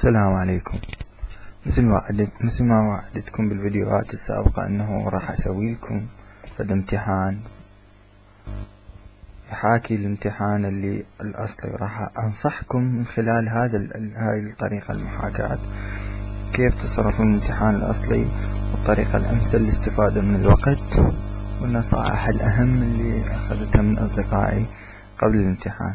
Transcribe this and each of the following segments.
السلام عليكم. مثل ما وعدتكم بالفيديوهات السابقة انه راح اسوي لكم امتحان يحاكي الامتحان اللي الاصلي. راح انصحكم من خلال هاي الطريقة المحاكاة كيف تصرفون الامتحان الاصلي، والطريقة الامثل للاستفادة من الوقت، والنصائح الاهم اللي اخذتها من اصدقائي قبل الامتحان.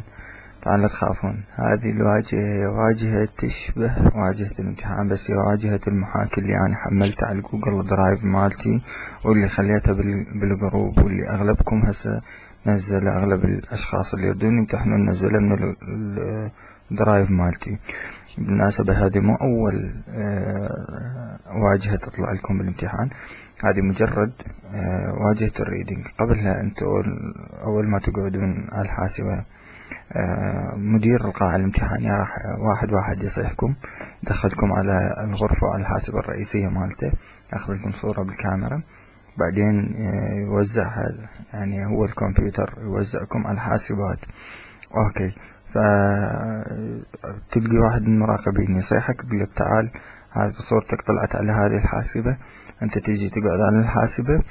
طبعا لا تخافون، هذه الواجهة هي واجهة تشبه واجهة الامتحان، بس هي واجهة المحاكي اللي أنا حملتها على الجوجل درايف مالتي، واللي خليتها بالجروب، واللي أغلبكم هسه نزله، أغلب الأشخاص اللي يردون يمتحنون نزله من الدرايف مالتي. بالمناسبة هذه مو أول واجهة تطلع لكم بالامتحان، هذه مجرد واجهة الريدنج. قبلها أنتوا أول ما تقعدون على الحاسبة مدير القاعة الامتحانية راح واحد يصيحكم، يدخلكم على الغرفة على الحاسبة الرئيسية مالته، ياخذ لكم صورة بالكاميرا، بعدين يوزعها، يعني هو الكمبيوتر يوزعكم على الحاسبات. اوكي، فتلقي واحد من المراقبين يصيحك يقول لك تعال هذه صورتك طلعت على هذه الحاسبة، انت تيجي تقعد على الحاسبة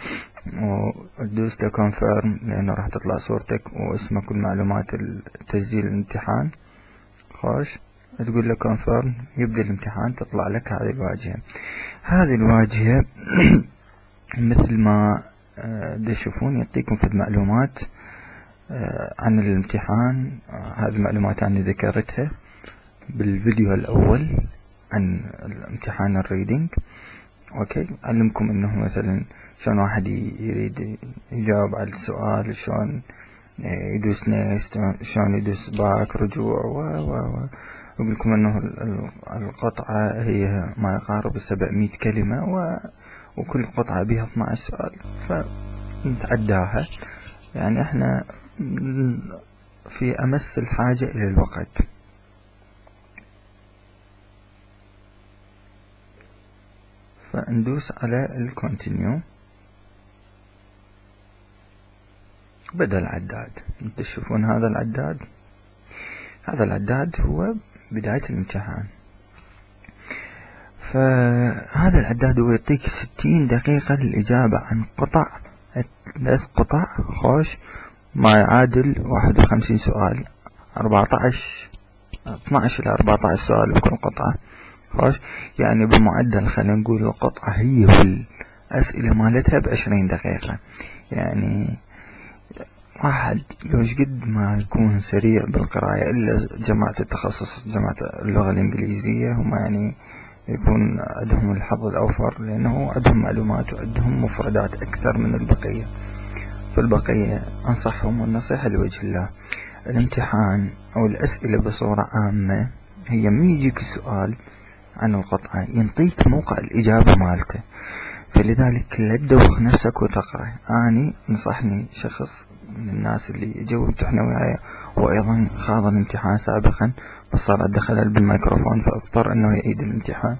وتدوس له كونفيرم، لانه راح تطلع صورتك واسمك والمعلومات تسجيل الامتحان. خوش، تقول له كونفيرم، يبدأ الامتحان، تطلع لك هذه الواجهة. هذه الواجهة مثل ما تشوفون يعطيكم في المعلومات عن الامتحان. هذه المعلومات أنا ذكرتها بالفيديو الأول عن الامتحان الريدنج. اوكي، علمكم انه مثلا شلون واحد يريد يجاوب على السؤال، شلون يدوس نيست، شلون يدوس باك رجوع اقول لكم انه القطعة هي ما يقارب 700 كلمة، وكل قطعة بها 12 سؤال، فنتعداها. يعني احنا في امس الحاجة الى الوقت. فندوس على الكونتينيو، بدأ العداد. تشوفون هذا العداد هو بداية الامتحان. فهذا العداد هو يعطيك 60 دقيقة للإجابة عن 3 قطع، خوش، ما يعادل 51 سؤال، 12 إلى 14 سؤال بكل قطعة. خوش، يعني بمعدل خلينا نقول القطعة هي والأسئلة مالتها ب20 دقيقة. يعني واحد لو قد ما يكون سريع بالقراءة، إلا جماعة التخصص، جماعة اللغة الإنجليزية، هم يعني يكون عندهم الحظ الأوفر، لأنه عندهم معلومات وعندهم مفردات أكثر من البقية. فالبقية أنصحهم، والنصيحة لوجه الله، الامتحان أو الأسئلة بصورة عامة هي من يجيك السؤال عن القطعة ينطيك موقع الإجابة مالته، فلذلك لا تدوخ نفسك وتقرأ. أني نصحني شخص من الناس اللي جو امتحنوا وياي، وأيضا خاض الامتحان سابقا، بس صار أدخل بالميكروفون فاضطر أنه يعيد الامتحان،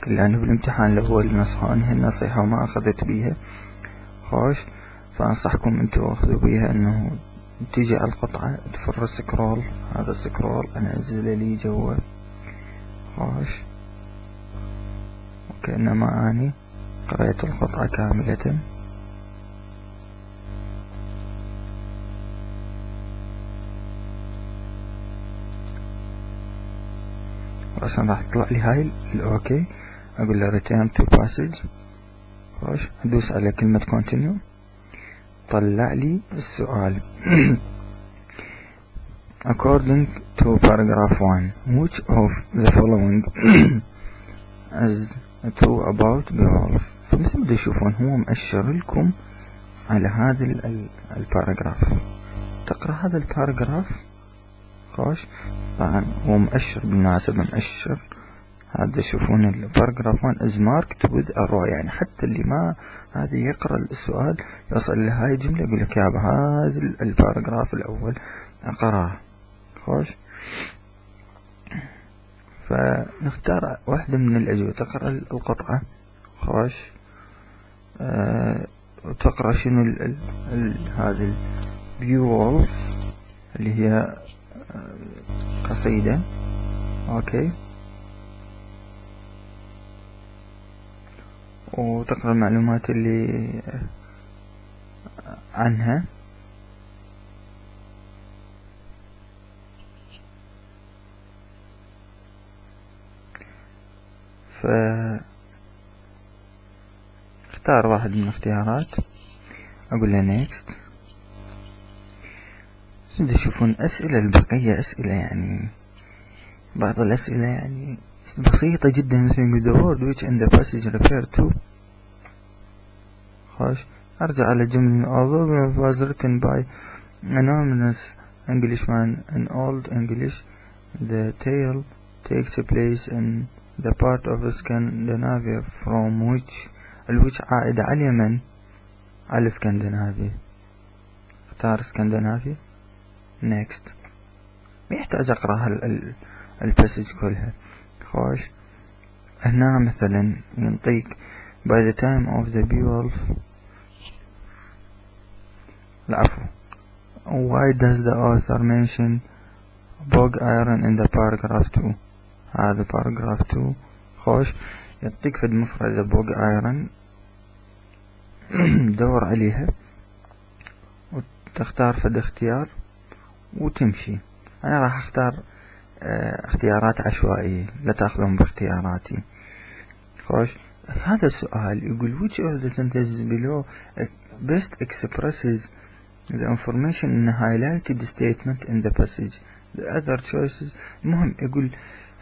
لأنه بالامتحان الأول نصحوني النصيحة وما أخذت بيها. خوش، فأنصحكم أنتوا أخذوا بيها، أنه تيجي على القطعة تفر السكرول، هذا السكرول أنزله لي جوا، خوش، وكأنما أني قرأت القطعة كاملة. رأسا راح تطلع لي هاي الأوكي، أقول له return to passage. خوش، أدوس على كلمة continue، طلع لي السؤال. according to paragraph 1 which of the following is true about beowulf. فمثل ما تشوفون هو مؤشر لكم على هذا الباراجراف، تقرأ هذا الباراجراف. خوش، طبعا هو مؤشر، بالمناسبة مؤشر. هذا تشوفون الباراجراف 1 is marked with a row، يعني حتى اللي ما هذا يقرأ السؤال يوصل لهاي الجملة يقول لك يابا هذا الباراجراف الأول أقرأه. خوش، فنختار واحدة من الأجوبة، تقرأ القطعة. خوش، وتقرأ شنو هذا بيولف اللي هي قصيدة. اوكي، وتقرأ المعلومات اللي عنها. اختار واحد من الاختيارات، اقول له next. تشوفون اسئلة البقية اسئلة يعني بعض الاسئلة يعني بسيطة جدا، مثل the word which in the passage refer to. خوش ارجع على جملة although it was written by anonymous Englishman in Old English, the tale takes place in the part of Scandinavia from which عائد على اليمن، على اسكندنافيا. اختار اسكندنافيا next. ما يحتاج اقرأ الباسج كلها. خوش هنا مثلا ينطيك by the time of the Beowulf. العفو. Why does the author mention bog iron in the paragraph 2؟ هذا paragraph 2. خوش يعطيك فد مفردة bog iron، دور عليها وتختار فد اختيار وتمشي. انا راح اختار اختيارات عشوائية، لا تاخذون باختياراتي. خوش هذا السؤال يقول which of the sentences below best expresses the information in a highlighted statement in the passage, the other choices. المهم يقول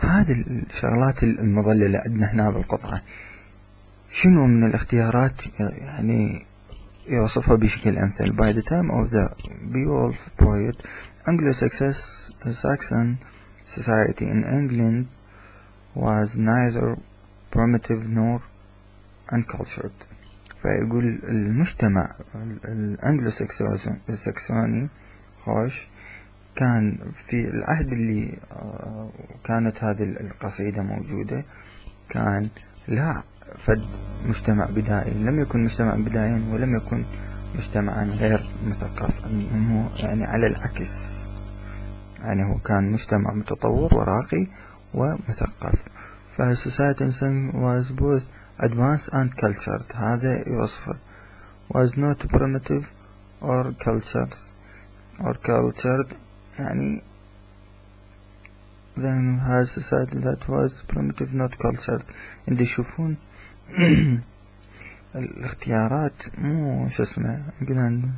هذه الشغلات المظللة عندنا هنا بالقطعة شنو من الاختيارات يعني يوصفها بشكل أمثل. by the time of the Beowulf poet Anglo-Saxon society in England was neither primitive nor uncultured. فيقول المجتمع الأنجلو ساكسوني خوش كان في العهد اللي كانت هذه القصيدة موجودة، كان لا فد مجتمع بدائي، لم يكن مجتمع بدائيا ولم يكن مجتمعا غير مثقف، يعني على العكس، يعني هو كان مجتمع متطور وراقي ومثقف. فالسوسايتي was both advanced and cultured. هذا يوصفه was not primitive or cultured يعني then has society that was primitive not cultured. اللي يشوفون الاختيارات مو شو اسمه، يقولون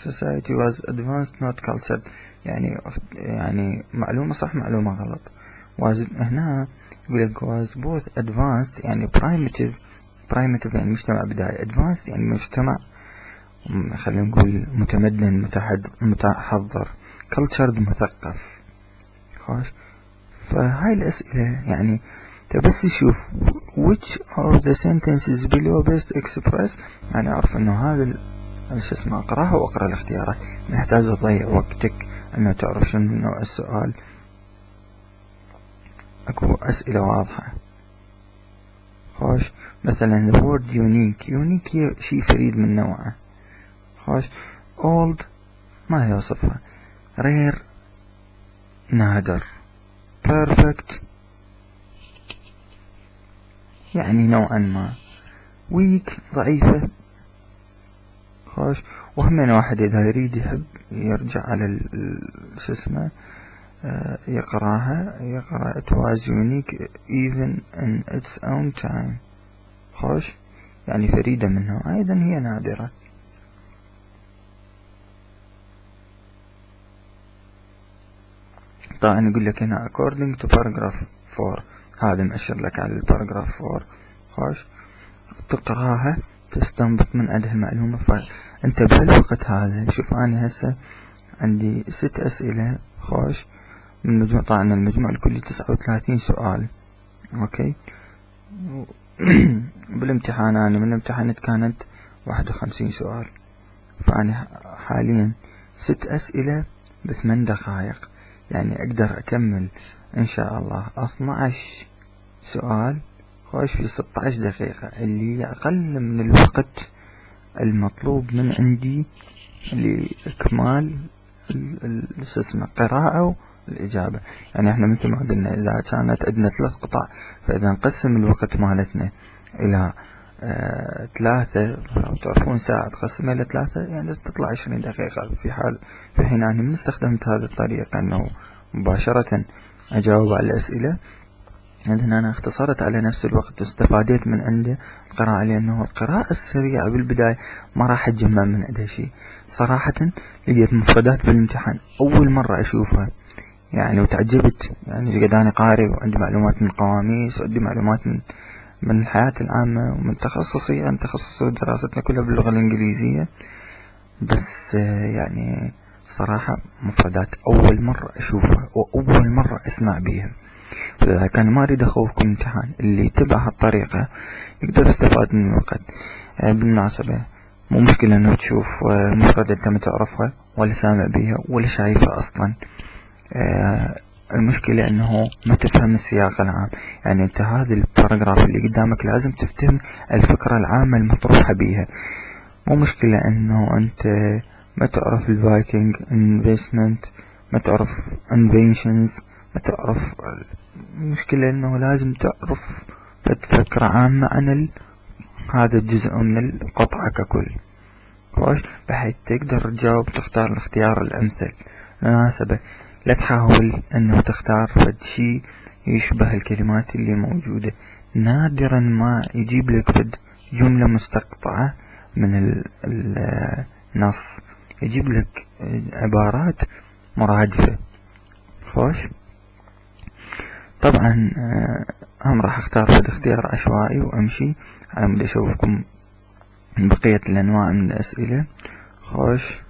society was advanced not cultured، يعني معلومة صح معلومة غلط. was هنا يقولك was both advanced يعني primitive يعني مجتمع بدائي، advanced يعني مجتمع خلينا نقول متمدن متحضر، cultured مثقف. خلاص فهاي الأسئلة يعني بس يشوف which of the sentences below best express، يعني أعرف إنه هذا شو اسمه أقرأها وأقرأ الاختيارات، ما يحتاج تضيع وقتك إنه تعرف شنو نوع السؤال. أكو أسئلة واضحة. خوش مثلا the word unique هي شيء فريد من نوعه. خوش old ما يوصفها، rare نادر، perfect يعني نوعا ما، weak ضعيفة. خوش وهمين واحد إذا يريد يحب يرجع على شو اسمه يقرأ it was unique even in its own time. خوش يعني فريدة منها أيضا هي نادرة. طبعا يقول لك هنا according to paragraph 4، هذا مأشر لك على الباراجراف 4. خوش تقراها تستنبط من عندها المعلومة. فأنت بهالوقت هذا شوف أنا هسه عندي 6 أسئلة. خوش من مجموع طبعا المجموع الكلي 39 سؤال. اوكي بالامتحان أنا من الامتحانات كانت 51 سؤال، فأنا حاليا 6 أسئلة ب8 دقائق، يعني أقدر أكمل إن شاء الله 12 سؤال خوش في 16 دقيقة، اللي أقل من الوقت المطلوب من عندي لإكمال اسمه قراءة الإجابة. يعني احنا مثل ما قلنا إذا كانت عندنا 3 قطع، فإذا نقسم الوقت مالتنا إلى 3 تعرفون ساعة تقسمها إلى 3 يعني تطلع 20 دقيقة. في حين أني من استخدمت هذه الطريقة أنه مباشرة أجاوب على الأسئلة، لأن أنا اختصرت على نفس الوقت واستفاديت من عنده القراءة، لأنه القراءة السريعة بالبداية ما راح أتجمع من عندها شيء. صراحة لقيت مفردات بالامتحان أول مرة أشوفها يعني، وتعجبت يعني قد أنا قارئ وعندي معلومات من قواميس وعندي معلومات من الحياة العامة ومن تخصصي. يعني تخصصي دراستنا كلها باللغة الإنجليزية، بس يعني صراحة مفردات أول مرة أشوفها وأول مرة أسمع بيها. فإذا كان ما أريد أخوفكم امتحان، اللي يتبع هالطريقة يقدر يستفاد من الوقت. بالمناسبة مو مشكلة انه تشوف مفردة انت ما تعرفها ولا سامع بيها ولا شايفها اصلا. المشكلة انه ما تفهم السياق العام. يعني انت هذا الباراجراف اللي قدامك لازم تفهم الفكرة العامة المطروحة بيها. مو مشكلة انه انت ما تعرف الفايكنج انفستمنت، ما تعرف انفينشنز، ما تعرف. المشكلة انه لازم تعرف فكرة عامة عن هذا الجزء من القطعة ككل، خوش، بحيث تقدر تجاوب تختار الاختيار الامثل. بالمناسبة لا تحاول انه تختار فد شي يشبه الكلمات اللي موجودة. نادرا ما يجيب لك فد جملة مستقطعة من النص، يجيب لك عبارات مرادفة. خوش، طبعا هم راح اختار فد اختيار عشوائي وامشي على مود اشوفكم بقية الانواع من الاسئلة. خوش،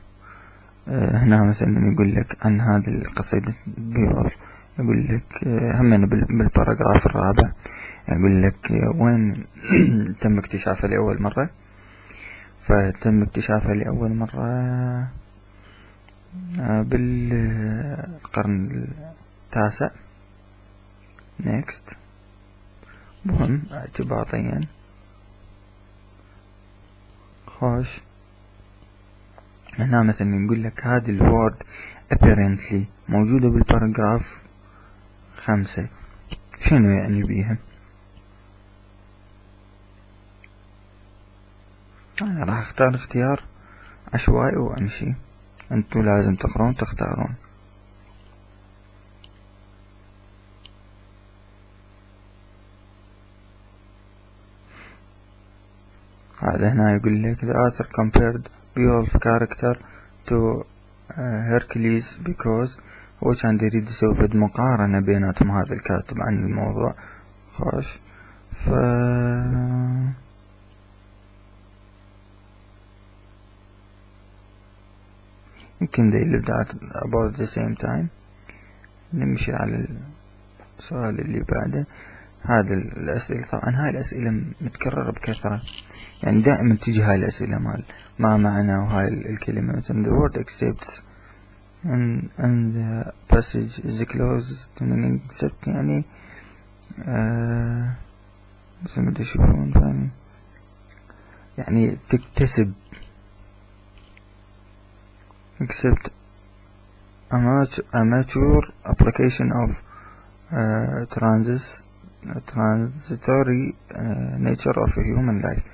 هنا مثلا يقول لك عن هذه القصيدة بيوف، يقول لك هم بالباراجراف الرابع يقول لك وين تم اكتشافها لأول مرة. فتم اكتشافها لأول مرة بالقرن التاسع. next. مهم اعتباطيا. خوش، هنا مثلا نقول لك هذه الوورد apparently موجودة بالباراجراف 5، شنو يعني بيها؟ أنا راح اختار اختيار عشوائي وامشي، انتو لازم تقرون تختارون. هذا هنا يقول لك the author compared Beowulf character to Hercules because هو كان يريد يسوي فد مقارنة بيناتهم هذا الكاتب عن الموضوع. خوش، يمكن they lived at about the same time. نمشي على السؤال اللي بعده. هذا الأسئلة طبعا هاي الأسئلة متكررة بكثرة، يعني دائما تجي هاي الأسئلة ما معنى وهاي الكلمة مثلا the word accepts and the passage is close to meaning accept، يعني بس ما تشوفون فاهمين يعني تكتسب accept a mature application of transitory nature of human life.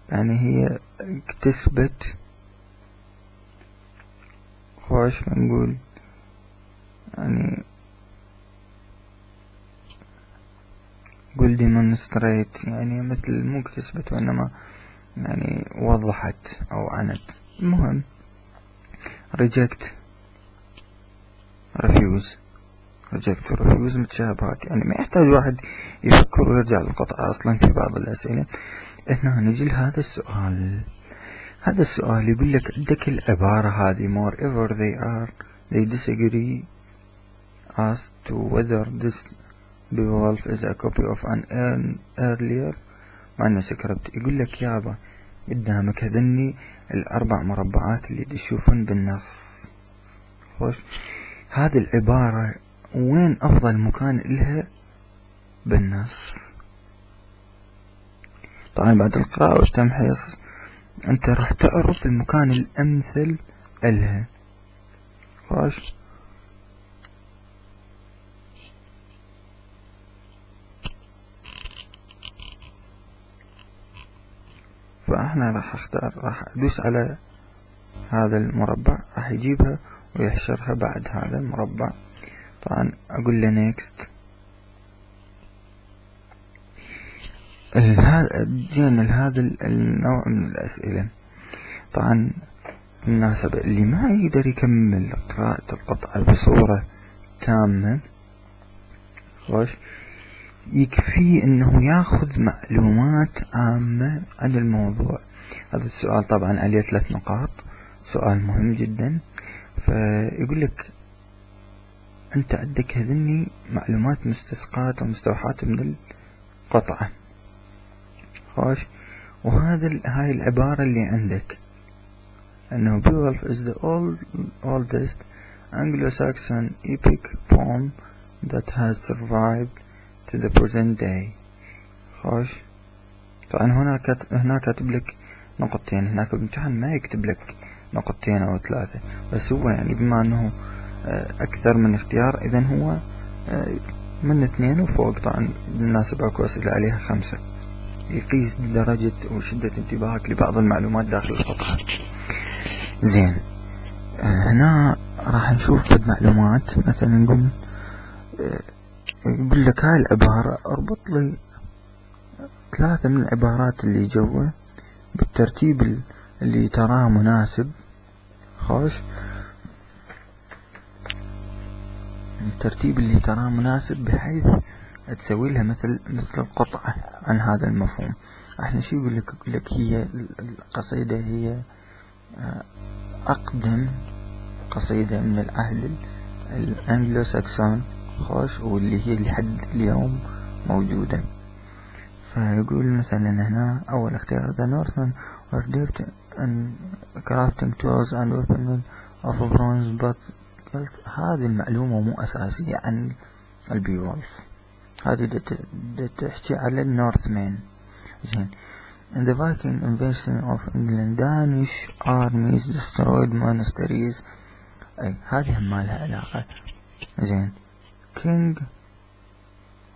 يعني هي اكتسبت. خوش، نقول يعني قول demonstrate يعني مثل مو اكتسبت وإنما يعني وضحت أو عنت. المهم reject refuse متشابهات، يعني ما يحتاج واحد يفكر ويرجع للقطعة أصلا في بعض الأسئلة. هنا نجي لهذا السؤال يقول لك عندك العبارة هذه moreover they disagree as to whether this Beowulf is a copy of an earlier manuscript. يقول لك يابا قدامك هذني الأربع مربعات اللي تشوفون بالنص. خوش، هذه العبارة وين أفضل مكان إلها بالنص؟ طبعا بعد القراءة والتمحيص أنت راح تعرف المكان الأمثل إلها. خوش، فاحنا راح ادوس على هذا المربع، راح يجيبها ويحشرها بعد هذا المربع. طبعا اقول له next. جينا لهذا النوع من الاسئلة. طبعا بالمناسبة اللي ما يقدر يكمل قراءة القطعة بصورة تامة، خوش، يكفي انه ياخذ معلومات عامة عن الموضوع. هذا السؤال طبعا عليه 3 نقاط، سؤال مهم جدا. فيقول لك انت عندك هذني معلومات مستسقاة ومستوحاة من القطعة، خوش. هاي العبارة اللي عندك انه Beowulf is the oldest Anglo-Saxon epic poem that has survived to the present day. خوش. طبعا هنا كاتب لك نقطتين، هناك بالامتحان ما يكتب لك نقطتين او 3، بس هو يعني بما انه اكثر من اختيار، اذا هو من 2 وفوق. طبعا بالمناسبة اكو اسئلة عليها 5، يقيس درجة وشدة انتباهك لبعض المعلومات داخل القطعة. زين، هنا راح نشوف معلومات. مثلا نقول يقول لك هاي العبارة اربط لي 3 من العبارات اللي جوا بالترتيب اللي تراه مناسب، خوش، الترتيب اللي تراه مناسب بحيث تسوي لها مثل القطعة عن هذا المفهوم. احنا شو يقول لك هي القصيدة هي اقدم قصيدة من العهد الانجلو ساكسون، خوش، واللي هي لحد اليوم موجودة. فيقول مثلا هنا اول اختيار the Northmen were adept in crafting tools and weapons of bronze but هذه المعلومة مو اساسية عن البيولف، هذه تحكي على النورثمان. زين، in the Viking invasion of England Danish armies destroyed monasteries. اي هذه ما لها علاقة. زين، King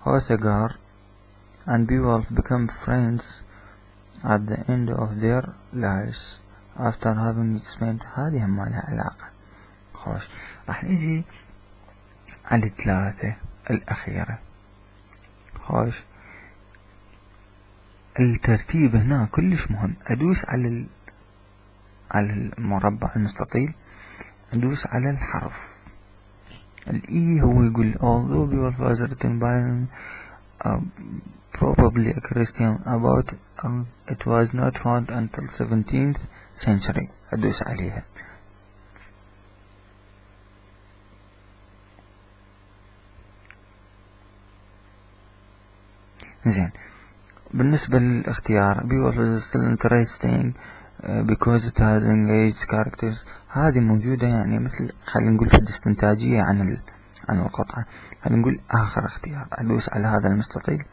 Hrothgar and Beowulf become friends at the end of their lives after having spent. هذه ما لها علاقة. خوش، راح نجي على 3 الأخيرة. خوش، الترتيب هنا كلش مهم. أدوس على المربع المستطيل، أدوس على الحرف الإي. هو يقول although Beowulf was written by probably a Christian about it was not found until 17th century. أدوس عليها. زين، بالنسبة للاختيار Beowulf is still interesting because it has engaged characters. هذه موجودة يعني مثل خلينا نقول في الاستنتاجية عن القطعة. خلينا نقول آخر اختيار، أدوس على هذا المستطيل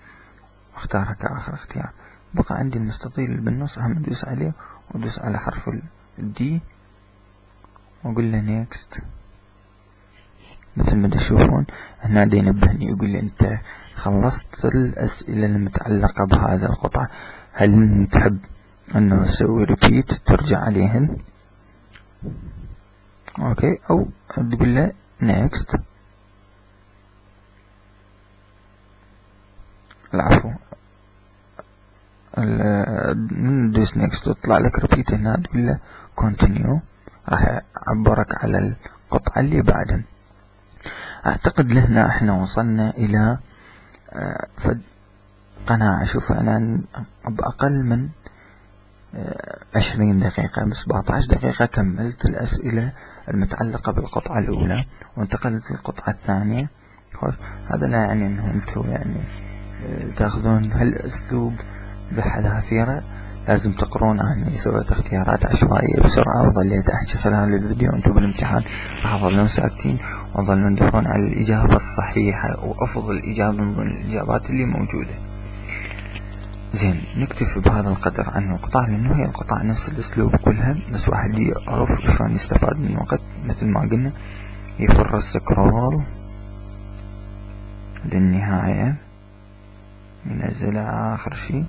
واختارها كآخر اختيار. بقى عندي المستطيل اللي بالنص، هم أدوس عليه وأدوس على حرف الدي وأقول له next. مثل ما تشوفون هنا دي ينبهني يقول لي أنت خلصت الأسئلة المتعلقة بهذا القطعة، هل تحب أنه تسوي repeat ترجع عليهن؟ أوكي، أو تقول له next. العفو، من دوس next وتطلع لك repeat هنا تقول له continue، راح يعبرك على القطعة اللي بعدها. أعتقد لهنا احنا وصلنا إلى قناعة. شوف أنا بأقل من 20 دقيقة، ب 17 دقيقة كملت الأسئلة المتعلقة بالقطعة الأولى وانتقلت للقطعة الثانية. هذا لا يعني أنه أنتم يعني تأخذون هالأسلوب بحذافيره، لازم تقرون. عني سويت اختيارات عشوائية بسرعة وظليت أحكي خلال الفيديو. أنتم بالامتحان راح تظلون ساكتين وظلون تدورون على الإجابة الصحيحة وأفضل إجابة من ضمن الإجابات اللي موجودة. زين، نكتفي بهذا القدر عن القطع، لأنه هي القطع نفس الأسلوب كلها، بس واحد يعرف شلون يستفاد من الوقت. مثل ما قلنا يفر السكرول للنهاية، ينزلها آخر شي،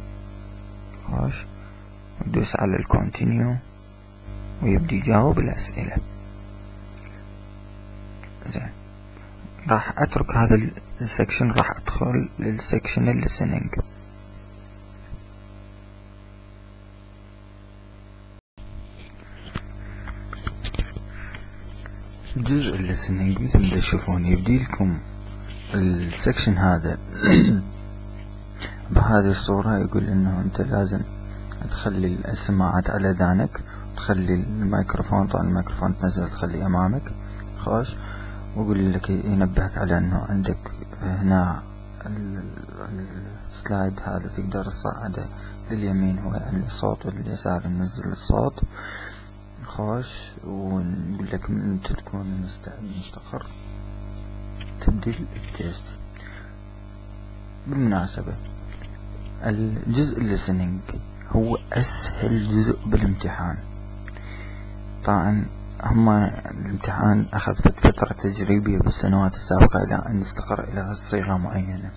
خوش، ويدوس على الكونتينيو ويبدي يجاوب الأسئلة. زين، راح أترك هذا السكشن، راح أدخل للسكشن الليسننج. جزء الليسننج مثل ما تشوفون يبدي لكم السكشن هذا بهذه الصورة. يقول انه انت لازم تخلي السماعات على ذانك، تخلي الميكروفون، طبعا الميكروفون تنزل تخليه امامك. خوش، ويقول لك ينبهك على انه عندك هنا السلايد هذا تقدر تصعده لليمين هو يعني الصوت، واليسار ينزل الصوت. خوش، ونقول لك انت تكون مستعد مستقر تبدي التيست. بالمناسبة الجزء الليسننج هو أسهل جزء بالامتحان. طبعا الامتحان أخذ فترة تجريبية بالسنوات السابقة إلى أن استقر إلى صيغة معينة،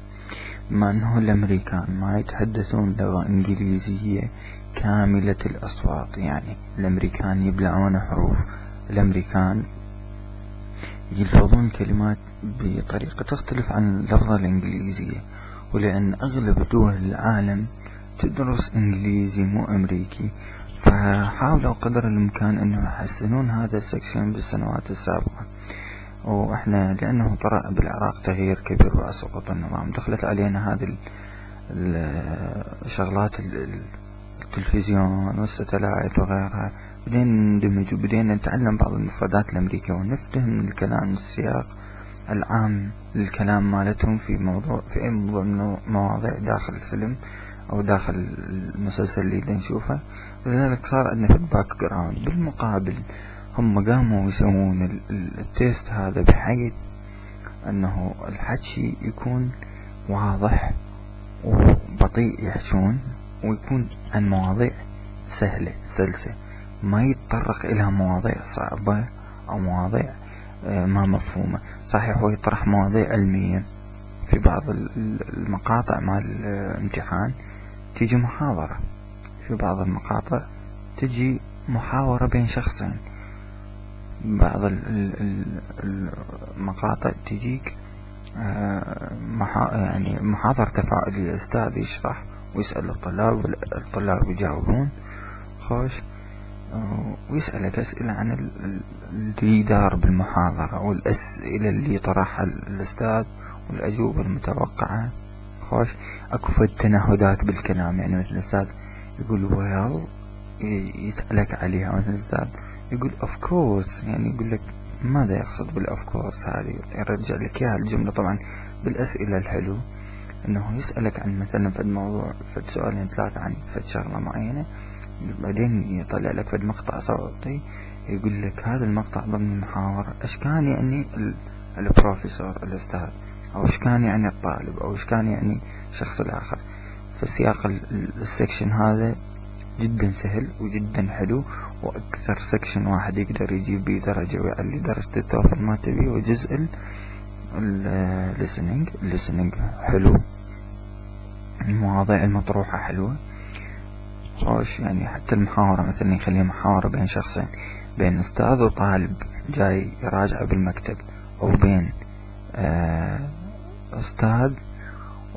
بما أنه الأمريكان ما يتحدثون لغة إنجليزية كاملة الأصوات. يعني الأمريكان يبلعون حروف، الأمريكان يلفظون كلمات بطريقة تختلف عن اللفظة الإنجليزية، ولأن أغلب دول العالم تدرس إنجليزي مو أمريكي، فحاولوا قدر الإمكان أنه يحسنون هذا السكشن بالسنوات السابقة. وإحنا لأنه طرأ بالعراق تغيير كبير وسقوط النظام، دخلت علينا هذه الشغلات التلفزيون والستلايت وغيرها، بدينا ندمج وبدينا نتعلم بعض المفردات الأمريكية ونفهم الكلام السياق العام للكلام مالتهم في أي موضوع من مواضيع داخل الفيلم أو داخل المسلسل اللي نشوفه. لذلك صار عندنا في الباك جراوند. بالمقابل هم قاموا يسوون التيست هذا بحيث أنه الحكي يكون واضح وبطيء يحشون، ويكون عن مواضيع سهلة سلسة، ما يتطرق إلى مواضيع صعبة أو مواضيع ما مفهومة. صحيح هو يطرح مواضيع علمية في بعض المقاطع مع الامتحان، تيجي محاضرة في بعض المقاطع، تجي محاورة بين شخصين، بعض المقاطع تجيك يعني محاضرة تفاعلية، أستاذ يشرح ويسأل الطلاب والطلاب يجاوبون. خوش، ويسألك أسئلة عن اللي دار بالمحاضرة والأسئلة اللي طرحها الأستاذ والأجوبة المتوقعة. خوش، أكو تنهدات بالكلام، يعني مثل الأستاذ يقول ويل يسألك عليها، مثل الأستاذ يقول of course، يعني يقول لك ماذا يقصد بالof course هذه، يرجع لك إياها الجملة. طبعا بالأسئلة الحلو أنه يسألك عن مثلا فد موضوع، فد سؤالين ثلاثة عن فد شغلة معينة، بعدين يطلع لك فد مقطع صوتي يقول لك هذا المقطع ضمن المحاورة ايش كان يعني البروفيسور الأستاذ، أو ايش كان يعني الطالب، أو ايش كان يعني الشخص الآخر. فسياق السكشن هذا جدا سهل وجدا حلو، وأكثر سكشن واحد يقدر يجيب بيه درجة ويعلي درجة التوفل ما تبيه. وجزء الليسننج حلو، المواضيع المطروحة حلوة. خوش، يعني حتى المحاورة مثلا يخليها محاورة بين شخصين، بين أستاذ وطالب جاي يراجع بالمكتب، أو بين أستاذ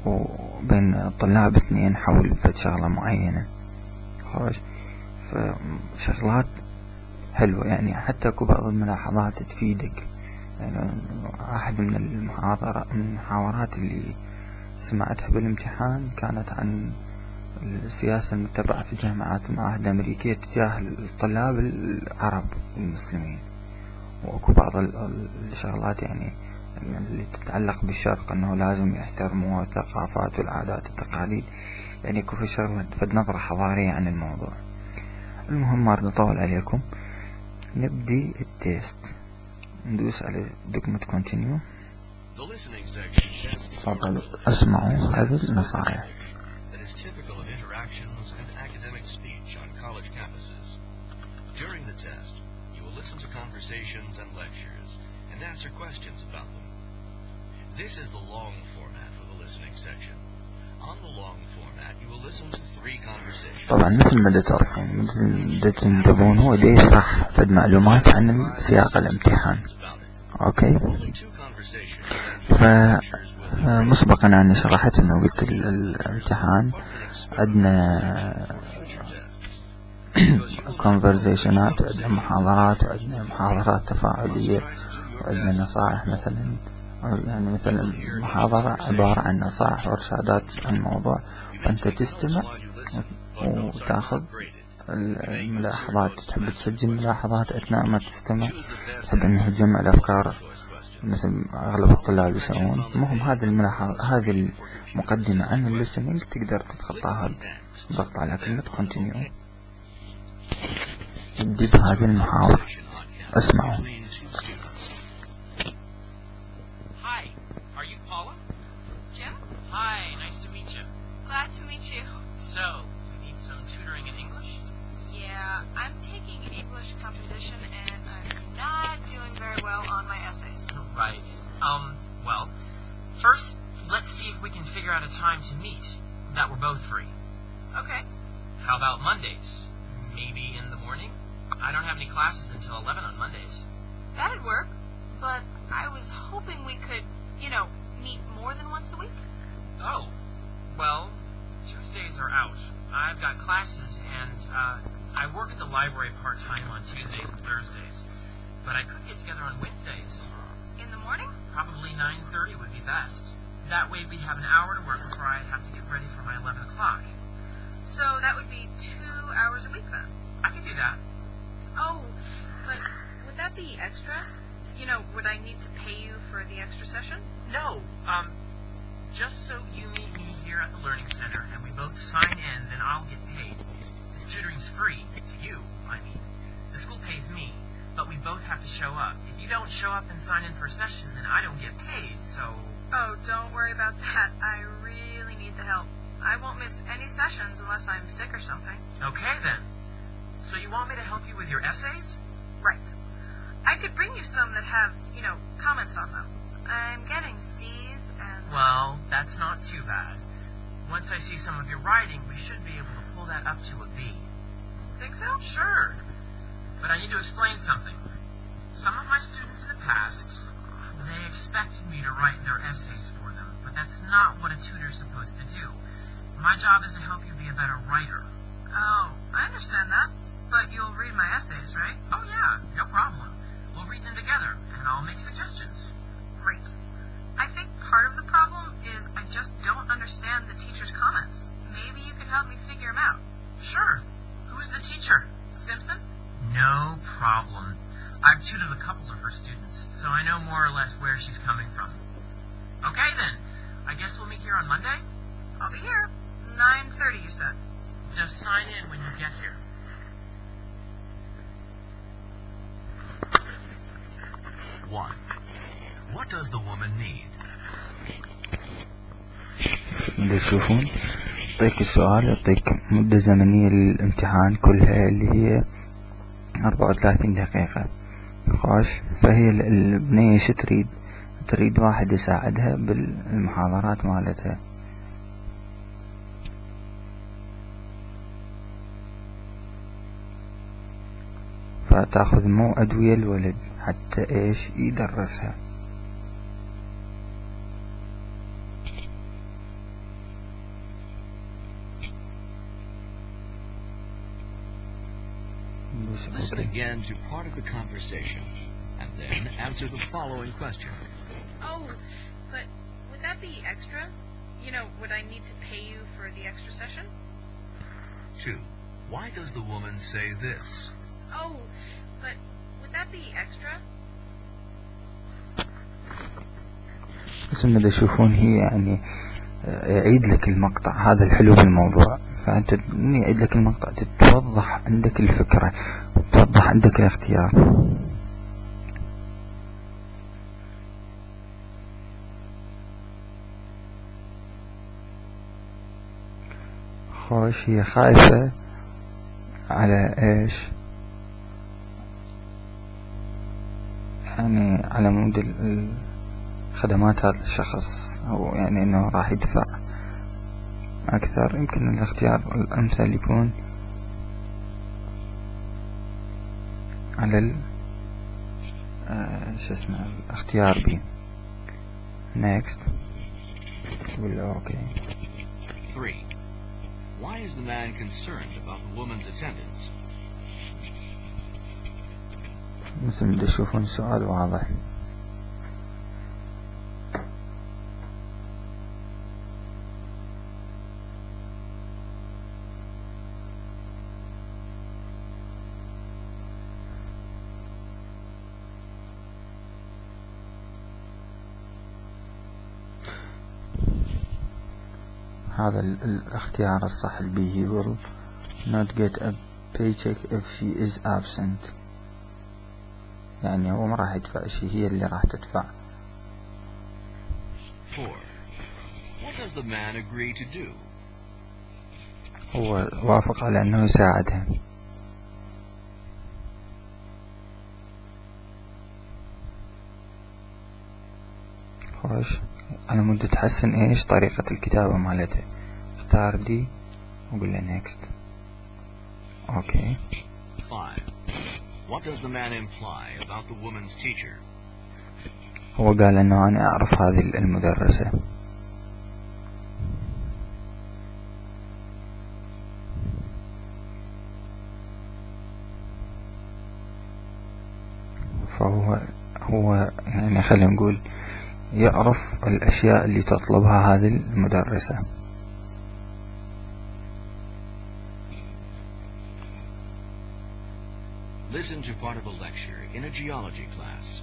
وبين طلاب اثنين حول فد شغلة معينة. خوش، فشغلات حلوة. يعني حتى اكو بعض الملاحظات تفيدك. يعني واحد من المحاورات اللي سمعتها بالامتحان كانت عن السياسة المتبعة في الجامعات والمعاهد الأمريكية تجاه الطلاب العرب المسلمين. وأكو بعض الشغلات يعني اللي تتعلق بالشرق، أنه لازم يحترموا الثقافات والعادات والتقاليد. يعني يكون في شغلة فد نظرة حضارية عن الموضوع. المهم ما أريد أطول عليكم، نبدي التيست. ندوس على دوكمنت كونتينيو. تفضلوا اسمعوا هذه النصائح. During the test, you will listen to conversations and lectures and answer questions about them. This is the long format for the listening section. On the long format, you will listen to 3 conversations. طبعا مثل ما دا تعرفون، مثل دا تنتبهون، هو دا يشرح فد معلومات عن سياق الامتحان. اوكي. فمسبقا أنا شرحت انه قلت الامتحان عندنا كونفرزيشنات، وعندنا محاضرات، وعندنا محاضرات تفاعلية، وعندنا نصائح مثلا، يعني مثلا محاضرة عبارة عن نصائح وإرشادات عن الموضوع، فأنت تستمع وتأخذ الملاحظات، تحب تسجل ملاحظات أثناء ما تستمع، تحب أنه تجمع الأفكار مثل أغلب الطلاب يسوون. المهم هذه المقدمة عن الليسننج تقدر تتخطاها بالضغط على كلمة continue. نبدأ بهذه المحاور. اسمعوا. Hi, are you Paula? Jim? Hi, nice to meet you. Glad to meet you. So, you need some tutoring in English? Yeah, I'm taking English composition and I'm not doing very well on my essays. Right. Well, first, let's see if we can figure out a time to meet that we're both free. Okay. How about Mondays? Maybe in the morning? I don't have any classes until 11 on Mondays. That'd work, but I was hoping we could, meet more than once a week. Oh, well, Tuesdays are out. I've got classes and, I work at the library part-time on Tuesdays and Thursdays. But I could get together on Wednesdays. In the morning? Probably 9:30 would be best. That way we'd have an hour to work before I'd have to get ready for my 11 o'clock. So that would be 2 hours a week then? I could do that. Oh, but would that be extra? Would I need to pay you for the extra session? No, just so you meet me here at the Learning Center and we both sign in, then I'll get paid. This tutoring's free, to you, I mean. The school pays me, but we both have to show up. If you don't show up and sign in for a session, then I don't get paid, so... Oh, don't worry about that. I really need the help. I won't miss any sessions unless I'm sick or something. Okay, then. So you want me to help you with your essays? Right. I could bring you some that have, comments on them. I'm getting C's and... Well, that's not too bad. Once I see some of your writing, we should be able to pull that up to a B. Think so? Sure. But I need to explain something. Some of my students in the past, they expected me to write their essays for them, but that's not what a tutor's supposed to do. My job is to help you be a better writer. Oh, I understand that. But you'll read my essays, right? Oh yeah, no problem. We'll read them together, and I'll make suggestions. Great. I think part of the problem is I just don't understand the teacher's comments. Maybe you could help me figure them out. Sure. Who's the teacher? Simpson? No problem. I've tutored a couple of her students, so I know more or less where she's coming from. Okay then. I guess we'll meet here on Monday? I'll be here. 9:30, you said. Just sign in when you get here. 1. What does the woman need? اللي تشوفون يعطيك السؤال، يعطيك مدة زمنية للامتحان كلها اللي هي 34 دقيقة. خوش. فهي البنية شو تريد واحد يساعدها بالمحاضرات مالتها. فتاخذ موعد ويا الولد حتى ايش يدرسها. Listen again to part of the conversation and then answer the following question. Oh, but would that be extra? Would I need to pay you for the extra session? 2. Why does the woman say this? Oh, but would that be extra? بس ما تشوفون هي يعني يعيد لك المقطع. هذا الحلو بالموضوع. فأنت يعيد لك المقطع تتوضح عندك الفكرة وتوضح عندك الاختيار. خوش. هي خايفة على ايش؟ يعني على مود خدمات هذا الشخص، أو يعني أنه راح يدفع أكثر، يمكن الاختيار الأمثل يكون على شو اسمه الاختيار بي. next ولا أوكي. 3. Why is the man concerned about the woman's attendance? مثل بدي تشوفون السؤال واضح. هذا الاختيار الصح البي. he will not get a paycheck if she is absent. يعني هو ما راح يدفع شيء، هي اللي راح تدفع. 4. What does the man agree to do? هو وافق على أنه يساعدها. خوش أنا مدة تحسن إيش طريقة الكتابة مالتها. اختار دي وقول له next. أوكي. 5. What does the man imply about the woman's teacher? هو قال أنه أنا أعرف هذه المدرسة. فهو يعني خلينا نقول يعرف الأشياء اللي تطلبها هذه المدرسة. Listen to part of a lecture in a geology class.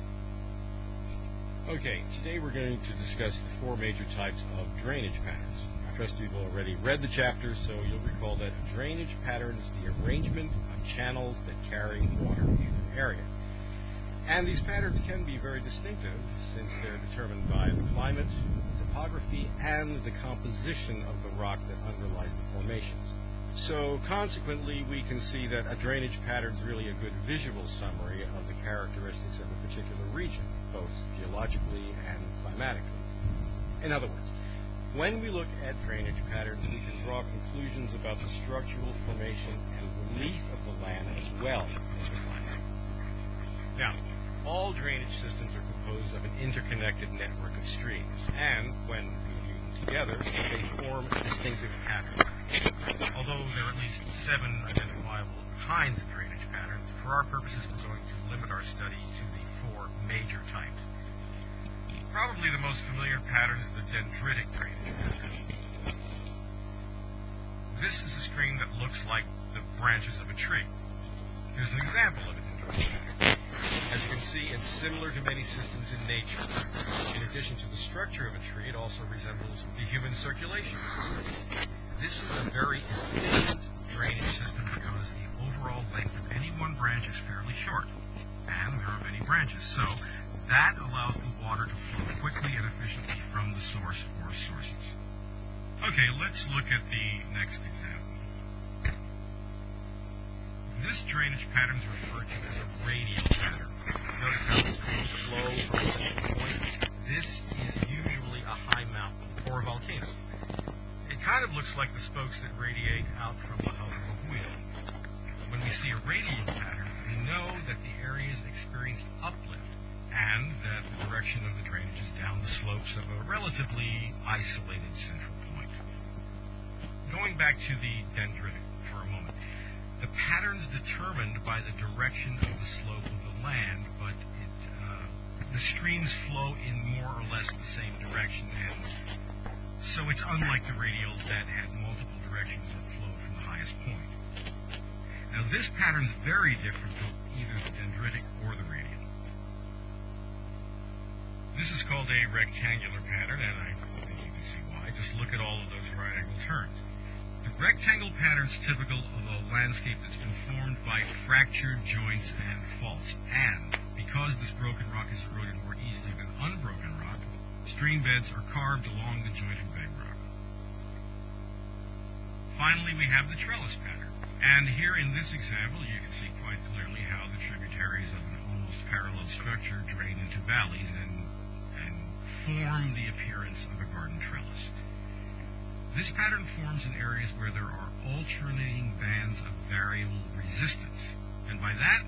Okay, today we're going to discuss the 4 major types of drainage patterns. I trust you've already read the chapter, so you'll recall that a drainage pattern is the arrangement of channels that carry water in an area. And these patterns can be very distinctive since they're determined by the climate, topography, and the composition of the rock that underlies the formations. So consequently, we can see that a drainage pattern is really a good visual summary of the characteristics of a particular region, both geologically and climatically. In other words, when we look at drainage patterns, we can draw conclusions about the structural formation and relief of the land as well as the climate. Now, all drainage systems are composed of an interconnected network of streams, and when we view them together, they form a distinctive pattern. Although there are at least 7 identifiable kinds of drainage patterns, for our purposes we're going to limit our study to the 4 major types. Probably the most familiar pattern is the dendritic drainage pattern. This is a stream that looks like the branches of a tree. Here's an example of a dendritic pattern. As you can see, it's similar to many systems in nature. In addition to the structure of a tree, it also resembles the human circulation system. This is a very efficient drainage system because the overall length of any one branch is fairly short, and there are many branches, so that allows the water to flow quickly and efficiently from the source or sources. Okay, let's look at the next example. This drainage pattern is referred to as a radial pattern. Notice how the streams flow from a central point. This is usually a high mountain or a volcano. It kind of looks like the spokes that radiate out from the hub of a wheel. When we see a radial pattern, we know that the area has experienced uplift and that the direction of the drainage is down the slopes of a relatively isolated central point. Going back to the dendritic for a moment, the pattern's determined by the direction of the slope of the land, but the streams flow in more or less the same direction, and so it's unlike the radial that had multiple directions that flowed from the highest point. Now this pattern is very different from either the dendritic or the radial. This is called a rectangular pattern, and I think you can see why. Just look at all of those right angle turns. The rectangle pattern is typical of a landscape that's been formed by fractured joints and faults, and because this broken rock is eroded more easily than unbroken rock, stream beds are carved along the jointed bedrock. Finally, we have the trellis pattern, and here in this example you can see quite clearly how the tributaries of an almost parallel structure drain into valleys and form the appearance of a garden trellis. This This pattern forms in areas where there are alternating bands of variable resistance. And by that,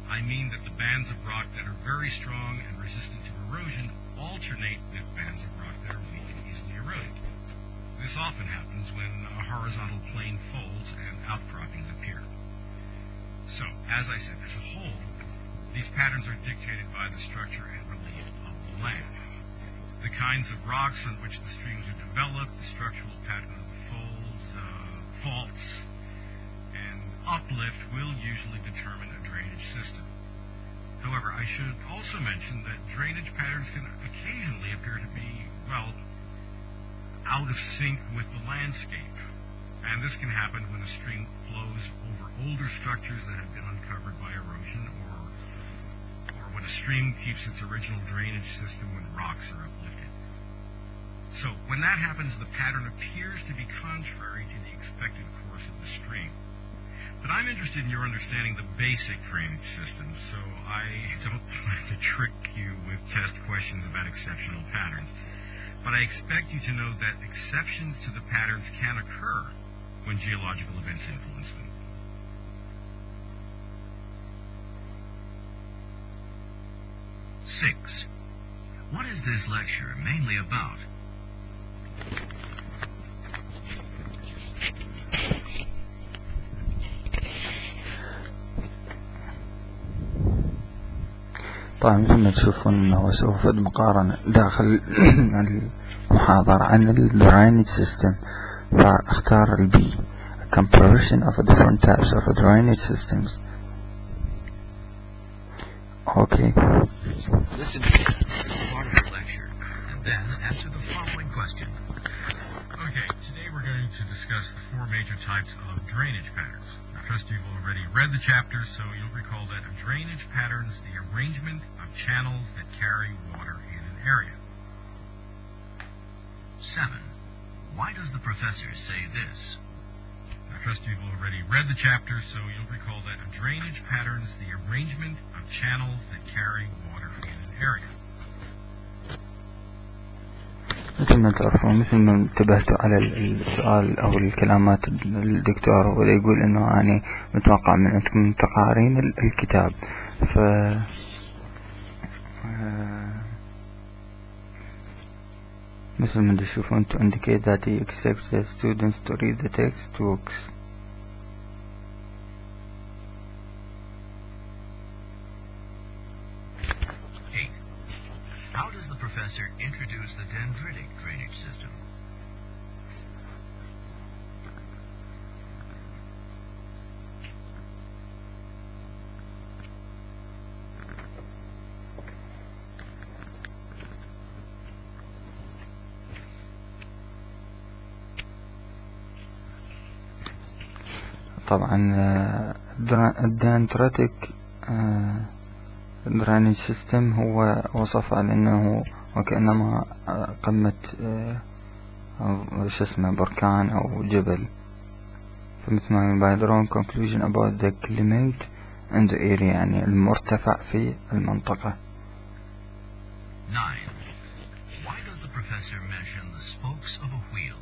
I mean that the bands of rock that are very strong and resistant to erosion alternate with bands of rock that are weak and easily eroded. This often happens when a horizontal plane folds and outcroppings appear. So, as I said, as a whole, these patterns are dictated by the structure and relief of the land. The kinds of rocks on which the streams are developed, the structural pattern of the folds, faults, and uplift will usually determine a drainage system. However, I should also mention that drainage patterns can occasionally appear to be, well, out of sync with the landscape. And this can happen when a stream flows over older structures that have been uncovered by erosion, or when a stream keeps its original drainage system when rocks are uplifted. So, when that happens, the pattern appears to be contrary to the expected course of the stream. But I'm interested in your understanding the basic drainage system, so I don't plan to trick you with test questions about exceptional patterns. But I expect you to know that exceptions to the patterns can occur when geological events influence them. Six. What is this lecture mainly about? طبعا مثل ما تشوفون انه سوف مقارنة داخل المحاضرة عن الدرينج سيستم، فاختار البي comparison of different types of drainage systems. Okay. Listen to part of the lecture and then answer the following question. Okay, today we're going to discuss the four major types of drainage patterns. I trust you've already read the chapter, so you'll recall that a drainage pattern is the arrangement of channels that carry water in an area. 7. Why does the professor say this? I trust you've already read the chapter, so you'll recall that a drainage pattern is the arrangement of channels that carry water in an area. مثل ما تعرفون، مثل ما انتبهتوا على السؤال أو الكلمات الدكتور، هو يقول إنه يعني متوقع من أنتم تقارين الكتاب. مثل ما تشوفون to indicate that he expects the students to read the text books. How does the professor introduce the dendritic drainage system? طبعا الدندريتك drainage system هو وصف على انه وكأنما قمة بركان او جبل. فمثل ما by drawing conclusion about the climate in the area، يعني المرتفع في المنطقة. 9. Why does the professor mention the spokes of a wheel?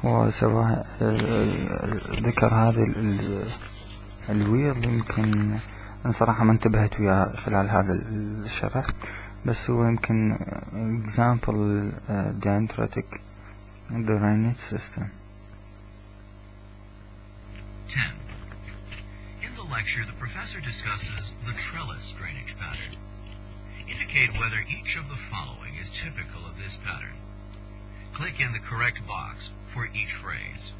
وسواء ذكر هذا الويل، يمكن أنا صراحة ما انتبهت وياه خلال هذا الشرح، بس هو يمكن example dendritic drainage system. 10. In the lecture, the professor discusses the trellis drainage pattern. Indicate whether each of the following is typical of this pattern. Click in the correct box for each phrase.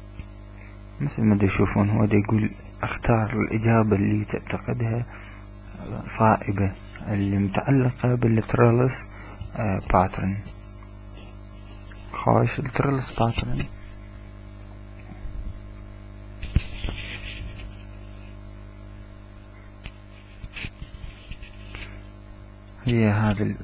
مثل ما تشوفون هو يقول اختار الإجابة اللي تعتقدها صائبة، اللي متعلقة بالتريلس باترن. خوش التريلس باترن هي هذا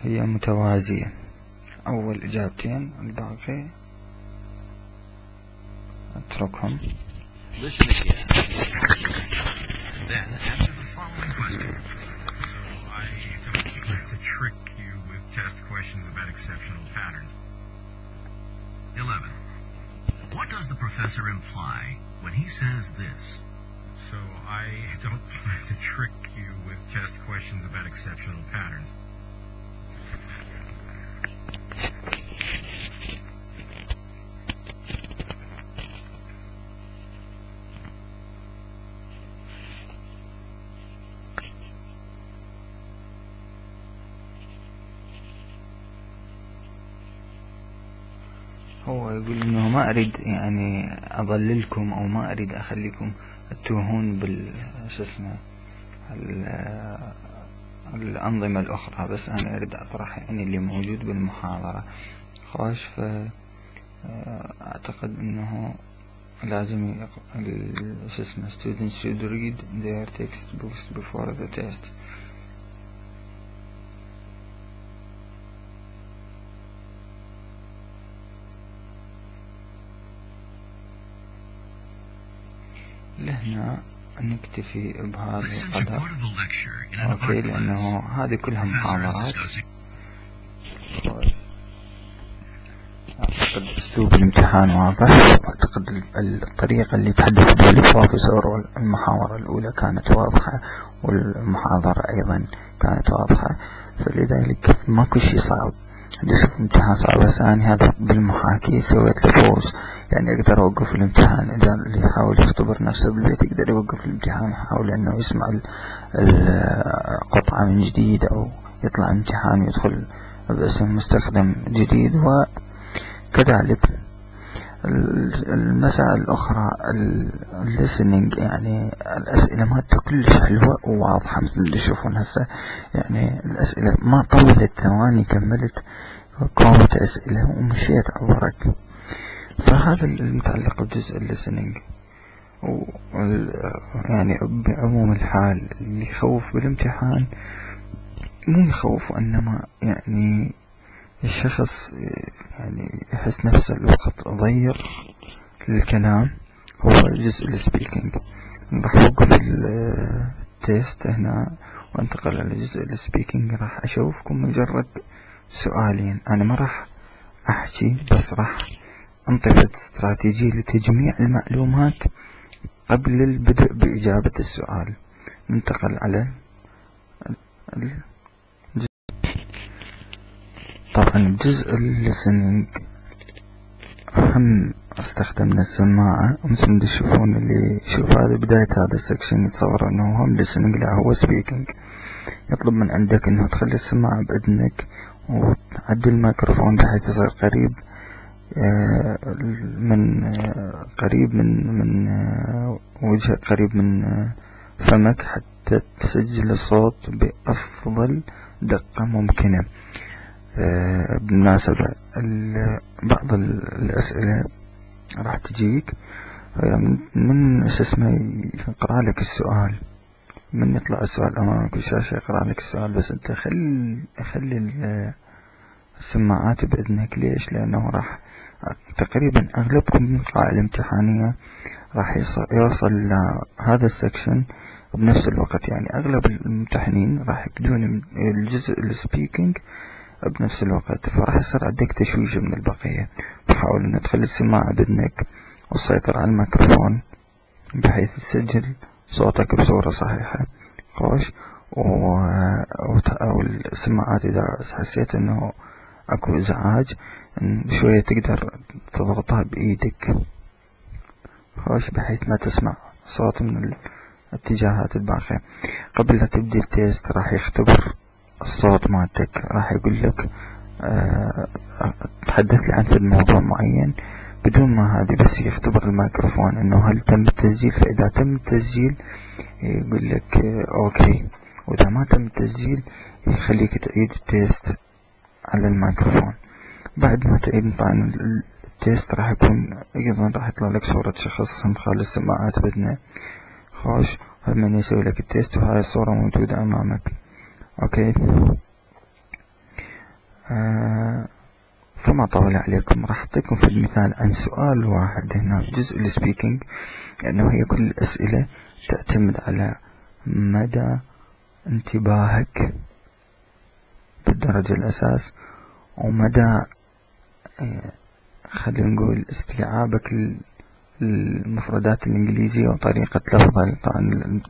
هي متوازية. أول إجابتين، الباقي اتركهم. Listen again. Then answer the following question. So I don't like to trick you with test questions about exceptional patterns. 11. What does the professor imply when he says this? So I don't like to trick you with test questions about exceptional patterns. هو يقول انه ما اريد يعني اضللكم او ما اريد اخليكم تتوهون الانظمة الاخرى، بس انا اريد اطرح يعني اللي موجود بالمحاضرة. خوش، فاعتقد انه لازم students should read their textbooks before the test. لهنا نكتفي بهذا القدر. اوكي، لانه هذه كلها محاضرات. اعتقد اسلوب الامتحان واضح، واعتقد الطريقة اللي تحدث بها البروفيسور والمحاورة الاولى كانت واضحة، والمحاضرة ايضا كانت واضحة، فلذلك ماكو شي صعب. اللي يشوف امتحان صعب ثاني هذا بالمحاكي سويت له بوز، يعني اقدر اوقف الامتحان. اذا اللي يحاول يختبر نفسه بالبيت يقدر يوقف الامتحان، يحاول انه يسمع القطعة من جديد، او يطلع امتحان ويدخل باسم مستخدم جديد. وكذلك المسائل الاخرى الليسننج، يعني الاسئلة مالته كلش حلوة وواضحة مثل اللي تشوفون هسه. يعني الاسئلة ما طولت ثواني، كملت قامت اسئلة ومشيت عبرك. فهذا المتعلق بجزء الليسننج. يعني بعموم الحال اللي يخوف بالامتحان مو يخوف، انما يعني الشخص يعني يحس نفسه الوقت ضيق للكلام، هو جزء السبيكينج. راح اوقف التيست هنا وانتقل على جزء السبيكينج. راح اشوفكم مجرد سؤالين، انا ما راح احكي، بس راح انطلق استراتيجية لتجميع المعلومات قبل البدء بإجابة السؤال. ننتقل على طبعا بجزء الليسننج هم استخدمنا السماعة، مثل ما تشوفون. اللي يشوف هذا بداية هذا السكشن يتصور انه هم listening، لا هو speaking. يطلب من عندك انه تخلي السماعة بأذنك وتعدل الميكروفون بحيث يصير قريب من وجهك، قريب من فمك، حتى تسجل الصوت بأفضل دقة ممكنة. بالمناسبة بعض الأسئلة راح تجيك من يقرأ لك السؤال، من يطلع السؤال أمامك بالشاشة يقرأ لك السؤال، بس أنت خلي السماعات بإذنك. ليش؟ لأنه راح تقريبا أغلبكم من القاعة الامتحانية راح يوصل لهذا السكشن بنفس الوقت. يعني أغلب الممتحنين راح يبدون الجزء السبيكينج بنفس الوقت، فراح يصير عندك تشويش من البقية. فحاول أن تخلي السماعة بإذنك وتسيطر على الميكروفون بحيث تسجل صوتك بصورة صحيحة. خوش، أو السماعات إذا حسيت أنه أكو إزعاج شوية تقدر تضغطها بإيدك، خوش، بحيث ما تسمع صوت من الاتجاهات الباقية. قبل لا تبدي التيست راح يختبر الصوت مالتك، راح يقول لك تحدث لي عن فد موضوع معين بدون ما هذه، بس يختبر الميكروفون انه هل تم التسجيل. فاذا تم التسجيل يقول لك اوكي، واذا ما تم التسجيل يخليك تعيد التيست على الميكروفون. بعد ما تعيد طبعا التيست راح يكون ايضا راح يطلع لك صورة شخص مخالي السماعات بدنا، خوش، من يسوي لك التيست، وهاي الصورة موجودة امامك. اوكي، فما طول عليكم، راح أعطيكم في المثال عن سؤال واحد هنا في جزء السبيكينج، لأنه هي كل الأسئلة تعتمد على مدى انتباهك بالدرجة الأساس، ومدى خلينا نقول استيعابك المفردات الإنجليزية وطريقة لفظها. طبعا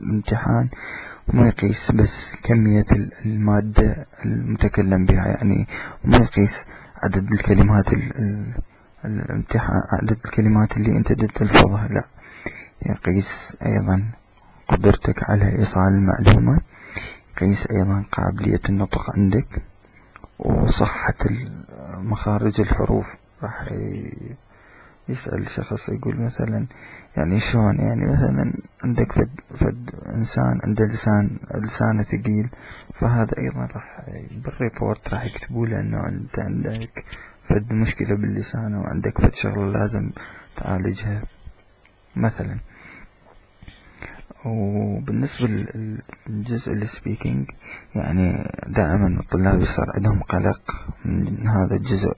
الامتحان ما يقيس بس كمية المادة المتكلم بها، يعني ما يقيس عدد الكلمات الامتحان، عدد الكلمات اللي انت تلفظها، لا، يقيس ايضا قدرتك على ايصال المعلومة، يقيس ايضا قابلية النطق عندك وصحة مخارج الحروف. راح يسأل شخص يقول مثلا يعني شلون، يعني مثلا عندك فد إنسان عنده لسانه ثقيل، فهذا أيضا راح بالريبورت راح يكتبوا له إنه أنت عندك فد مشكلة باللسان وعندك فد شغلة لازم تعالجها مثلا. وبالنسبة للجزء السبيكينج، يعني دائما الطلاب يصير عندهم قلق من هذا الجزء،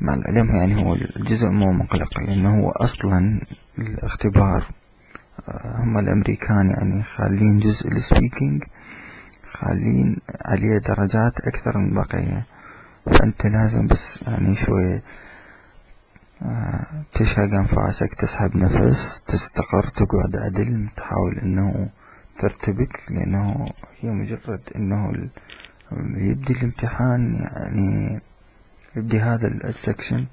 مع العلم يعني هو الجزء مو مقلق، لأنه هو أصلا الاختبار هم الأمريكان يعني خالين جزء السبيكينج، خالين عليه درجات أكثر من بقية، فأنت لازم بس يعني شوية تشهق أنفاسك، تسحب نفس، تستقر، تقعد عدل، تحاول أنه ترتبك، لأنه هي مجرد أنه يبدي الامتحان، يعني يبدي هذا السكشن،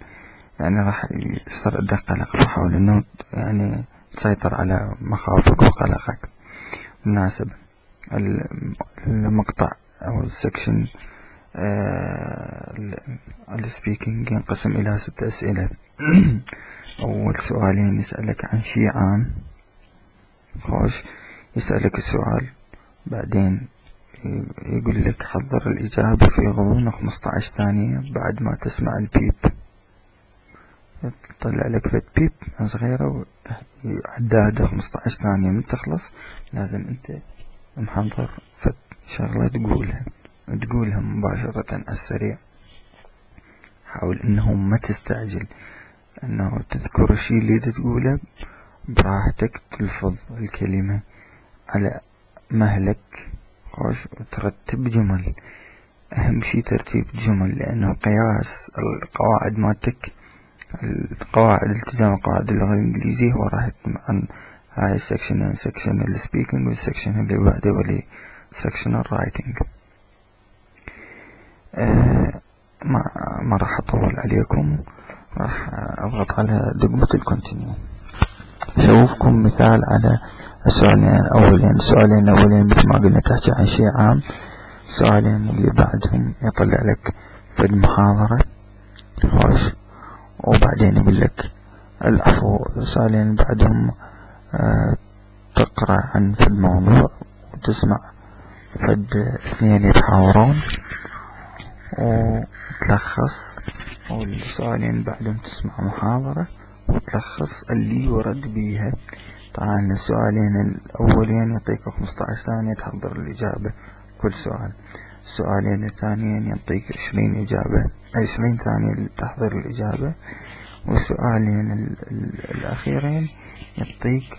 يعني راح يصير عندك قلق، فحاول انه يعني تسيطر على مخاوفك وقلقك. مناسب المقطع او السكشن السبيكينج ينقسم الى 6 اسئلة. اول سؤالين يسألك عن شيء عام، خوش، يسألك السؤال، بعدين يقول لك حضر الإجابة في غضون 15 ثانية بعد ما تسمع البيب، يطلع لك فد بيب صغيرة وعدادة 15 ثانية، من تخلص لازم انت محضر فد شغلة تقولها مباشرة على السريع. حاول انه ما تستعجل، انه تذكر الشيء اللي تقوله براحتك، تلفظ الكلمة على مهلك، خوش، وترتب جمل. أهم شي ترتيب جمل، لأنه قياس القواعد مالتك، القواعد التزام قواعد اللغة الإنجليزية، هو راح عن هاي السكشن، يعني سكشن السبيكينج والسكشن اللي بعده ولي سكشن الرايتنج. ما راح أطول عليكم، راح أضغط على دقمة الكونتينيو. أشوفكم مثال على السؤالين الأولين مثل ما قلنا تحكي عن شيء عام، السؤالين اللي بعدهم يطلع لك في المحاضرة، خوش، وبعدين يقول لك العفو، السؤالين بعدهم تقرأ عن في الموضوع وتسمع فد اثنين يتحاورون وتلخص، والسؤالين بعدهم تسمع محاضرة وتلخص اللي ورد بيها. طبعا السؤالين الأولين يعطيك 15 ثانية تحضر الإجابة كل سؤال، السؤالين الثانيين يعطيك 20 إجابة، 20 ثانية لتحضير الإجابة، والسؤالين الأخيرين يعطيك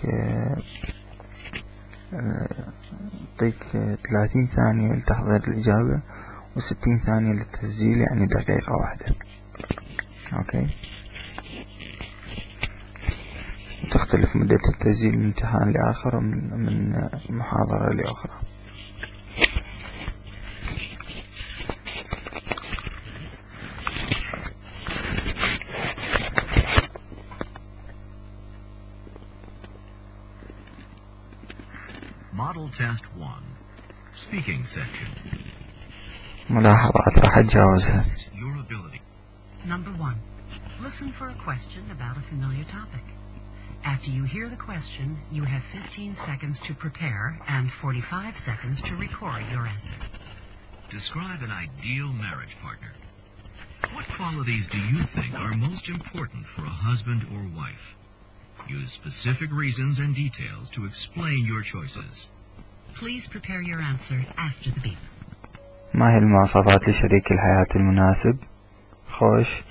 30 ثانية لتحضير الإجابة و60 ثانية للتسجيل، يعني دقيقة واحدة. أوكي، تختلف مدة التسجيل من امتحان لآخر من محاضرة لأخرى. Model Test 1. Speaking section. ملاحظات راح أتجاوزها. Your ability. Number 1. Listen for a question about a familiar topic. After you hear the question, you have 15 seconds to prepare and 45 seconds to record your answer. Describe an ideal marriage partner. What qualities do you think are most important for a husband or wife? Use specific reasons and details to explain your choices. Please prepare your answer after the beep. ما هي المواصفات لشريك الحياة المناسب؟ خوش،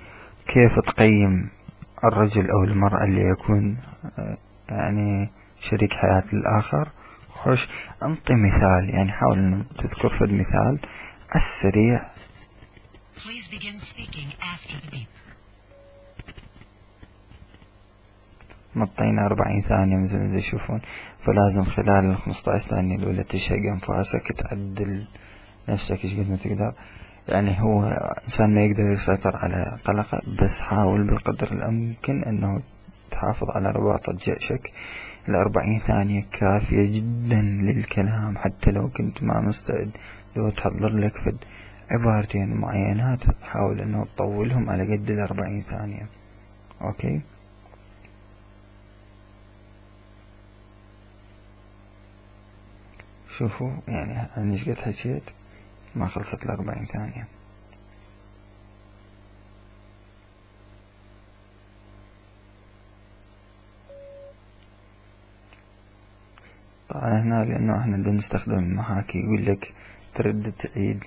كيف تقيم الرجل أو المرأة اللي يكون يعني شريك حياة الآخر؟ خوش، انطي مثال، يعني حاول أن تذكر فد مثال السريع. Please begin speaking after the beep. مطينا 40 ثانية مثل ما تشوفون، فلازم خلال 15 ثانية الأولى تشهق أنفاسك، تعدل نفسك ايش قد ما تقدر. يعني هو إنسان ما يقدر يسيطر على قلقه، بس حاول بقدر الأمكن أنه تحافظ على رباطة جأشك. 40 ثانية كافية جدا للكلام، حتى لو كنت ما مستعد، لو تحضر لك فد عبارتين معينات حاول أنه تطولهم على قد 40 ثانية. أوكي، شوفوا يعني أنا ايش قد حكيت، ما خلصت 40 ثانية. طبعا هنا لأنه احنا بدنا نستخدم المحاكي، يقول لك ترد تعيد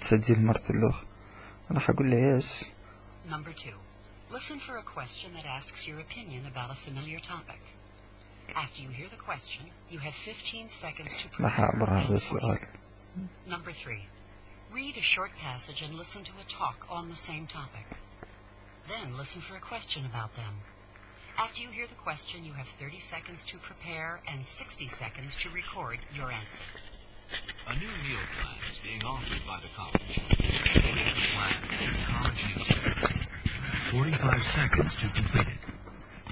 تسجل مرة الأخ، راح أقول له يس. Number 2. Listen for a question that asks your opinion about a familiar topic. After you hear the question, you have 15 seconds to راح prepare. أعبر هذا and السؤال. Number 3. Read a short passage and listen to a talk on the same topic. Then listen for a question about them. After you hear the question, you have 30 seconds to prepare and 60 seconds to record your answer. A new meal plan is being offered by the college. Read the plan in your college newsletter. 45 seconds to complete it.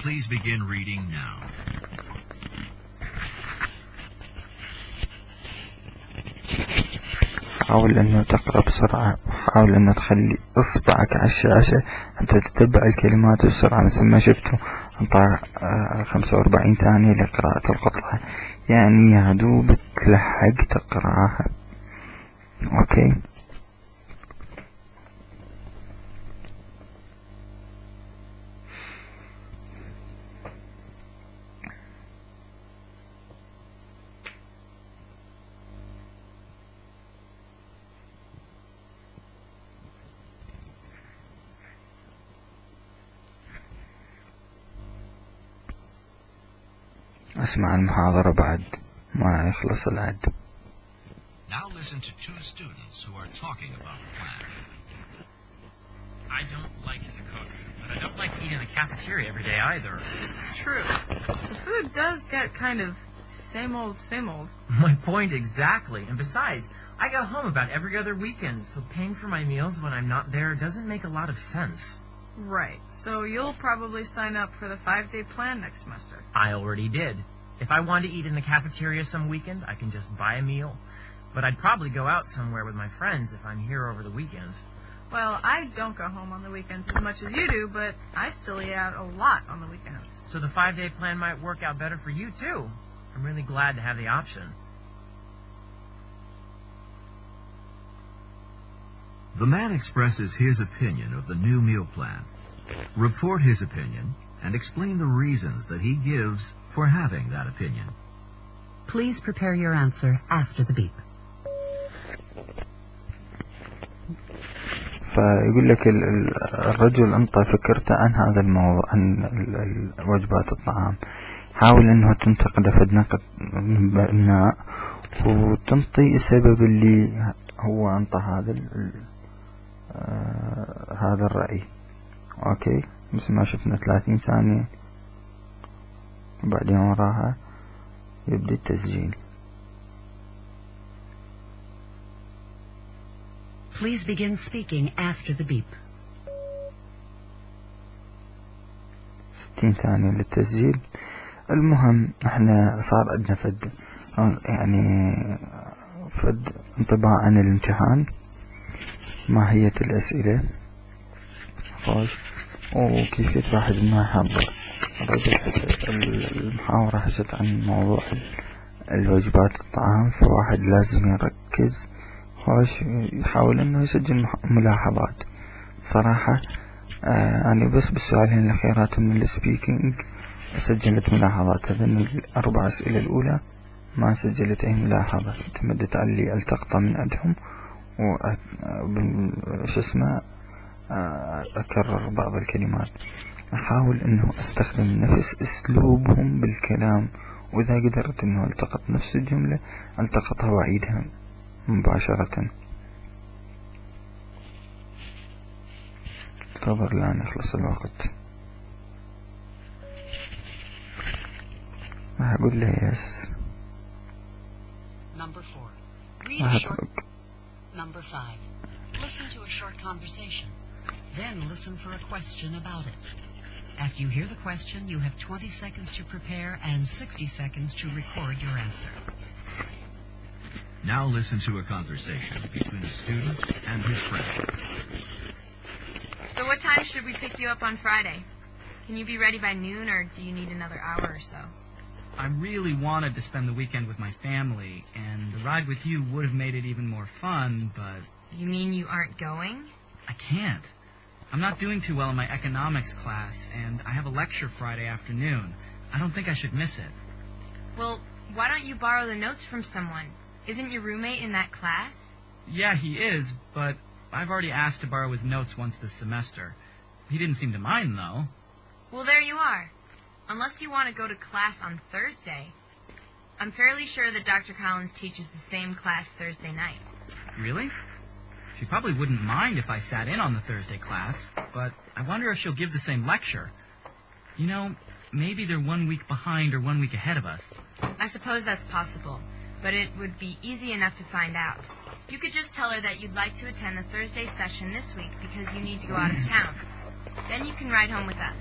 Please begin reading now. حاول أنه تقرأ بسرعة، حاول أنه تخلي إصبعك على الشاشة حتى تتبع الكلمات بسرعة، مثل ما شفتوا انطى 45 ثانية لقراءة القطعة، يعني يا دوب تلحق تقرأها. أوكي، اسمع المحاضرة بعد ما يخلص العد. Now listen to two students who are talking about the plan. I don't like to cook, but I don't like eating in the cafeteria every day either. True. The food does get kind of same old, same old. My point exactly. And besides, I go home about every other weekend, so paying for my meals when I'm not there doesn't make a lot of sense. Right. So you'll probably sign up for the 5-day plan next semester. I already did. If I want to eat in the cafeteria some weekend, I can just buy a meal. But I'd probably go out somewhere with my friends if I'm here over the weekend. Well, I don't go home on the weekends as much as you do, but I still eat out a lot on the weekends. So the 5-day plan might work out better for you, too. I'm really glad to have the option. The man expresses his opinion of the new meal plan. Report his opinion and explain the reasons that he gives for having that opinion. Please prepare your answer after the beep. فيقول لك الرجل انطى فكرته عن هذا الموضوع، عن وجبات الطعام، حاول انه تنتقد فد نقد بناء وتنطي السبب اللي هو انطى هذا الرأي. اوكي، مثل ما شفنا 30 ثانية وبعدين وراها يبدأ التسجيل. Please begin speaking after the beep. 60 ثانية للتسجيل. المهم احنا صار عندنا فد انطباع عن الامتحان، ماهية الأسئلة، خوش، وكيفية واحد ما يحضر. المحاورة حست عن موضوع الوجبات الطعام، فواحد لازم يركز، خوش، يحاول انه يسجل ملاحظات. صراحة أنا بس بالسؤالين الأخيرات من السبيكينج سجلت ملاحظات، هذين الأربع أسئلة الأولى ما سجلت أي ملاحظة، اعتمدت على اللي التقطه من عندهم أكرر بعض الكلمات، أحاول أنه أستخدم نفس أسلوبهم بالكلام، وإذا قدرت أنه ألتقط نفس الجملة ألتقطها وأعيدها مباشرة. انتظر الآن يخلص الوقت. راح أقول له يس. Number 4. Read راح a short. أطلق. Number 5. Listen to a short conversation. Then listen for a question about it. After you hear the question, you have 20 seconds to prepare and 60 seconds to record your answer. Now listen to a conversation between a student and his friend. So what time should we pick you up on Friday? Can you be ready by noon, or do you need another hour or so? I really wanted to spend the weekend with my family, and the ride with you would have made it even more fun, but... You mean you aren't going? I can't. I'm not doing too well in my economics class, and I have a lecture Friday afternoon. I don't think I should miss it. Well, why don't you borrow the notes from someone? Isn't your roommate in that class? Yeah, he is, but I've already asked to borrow his notes once this semester. He didn't seem to mind, though. Well, there you are. Unless you want to go to class on Thursday. I'm fairly sure that Dr. Collins teaches the same class Thursday night. Really? She probably wouldn't mind if I sat in on the Thursday class, but I wonder if she'll give the same lecture. You know, maybe they're 1 week behind or 1 week ahead of us. I suppose that's possible, but it would be easy enough to find out. You could just tell her that you'd like to attend the Thursday session this week because you need to go out of town. Then you can ride home with us.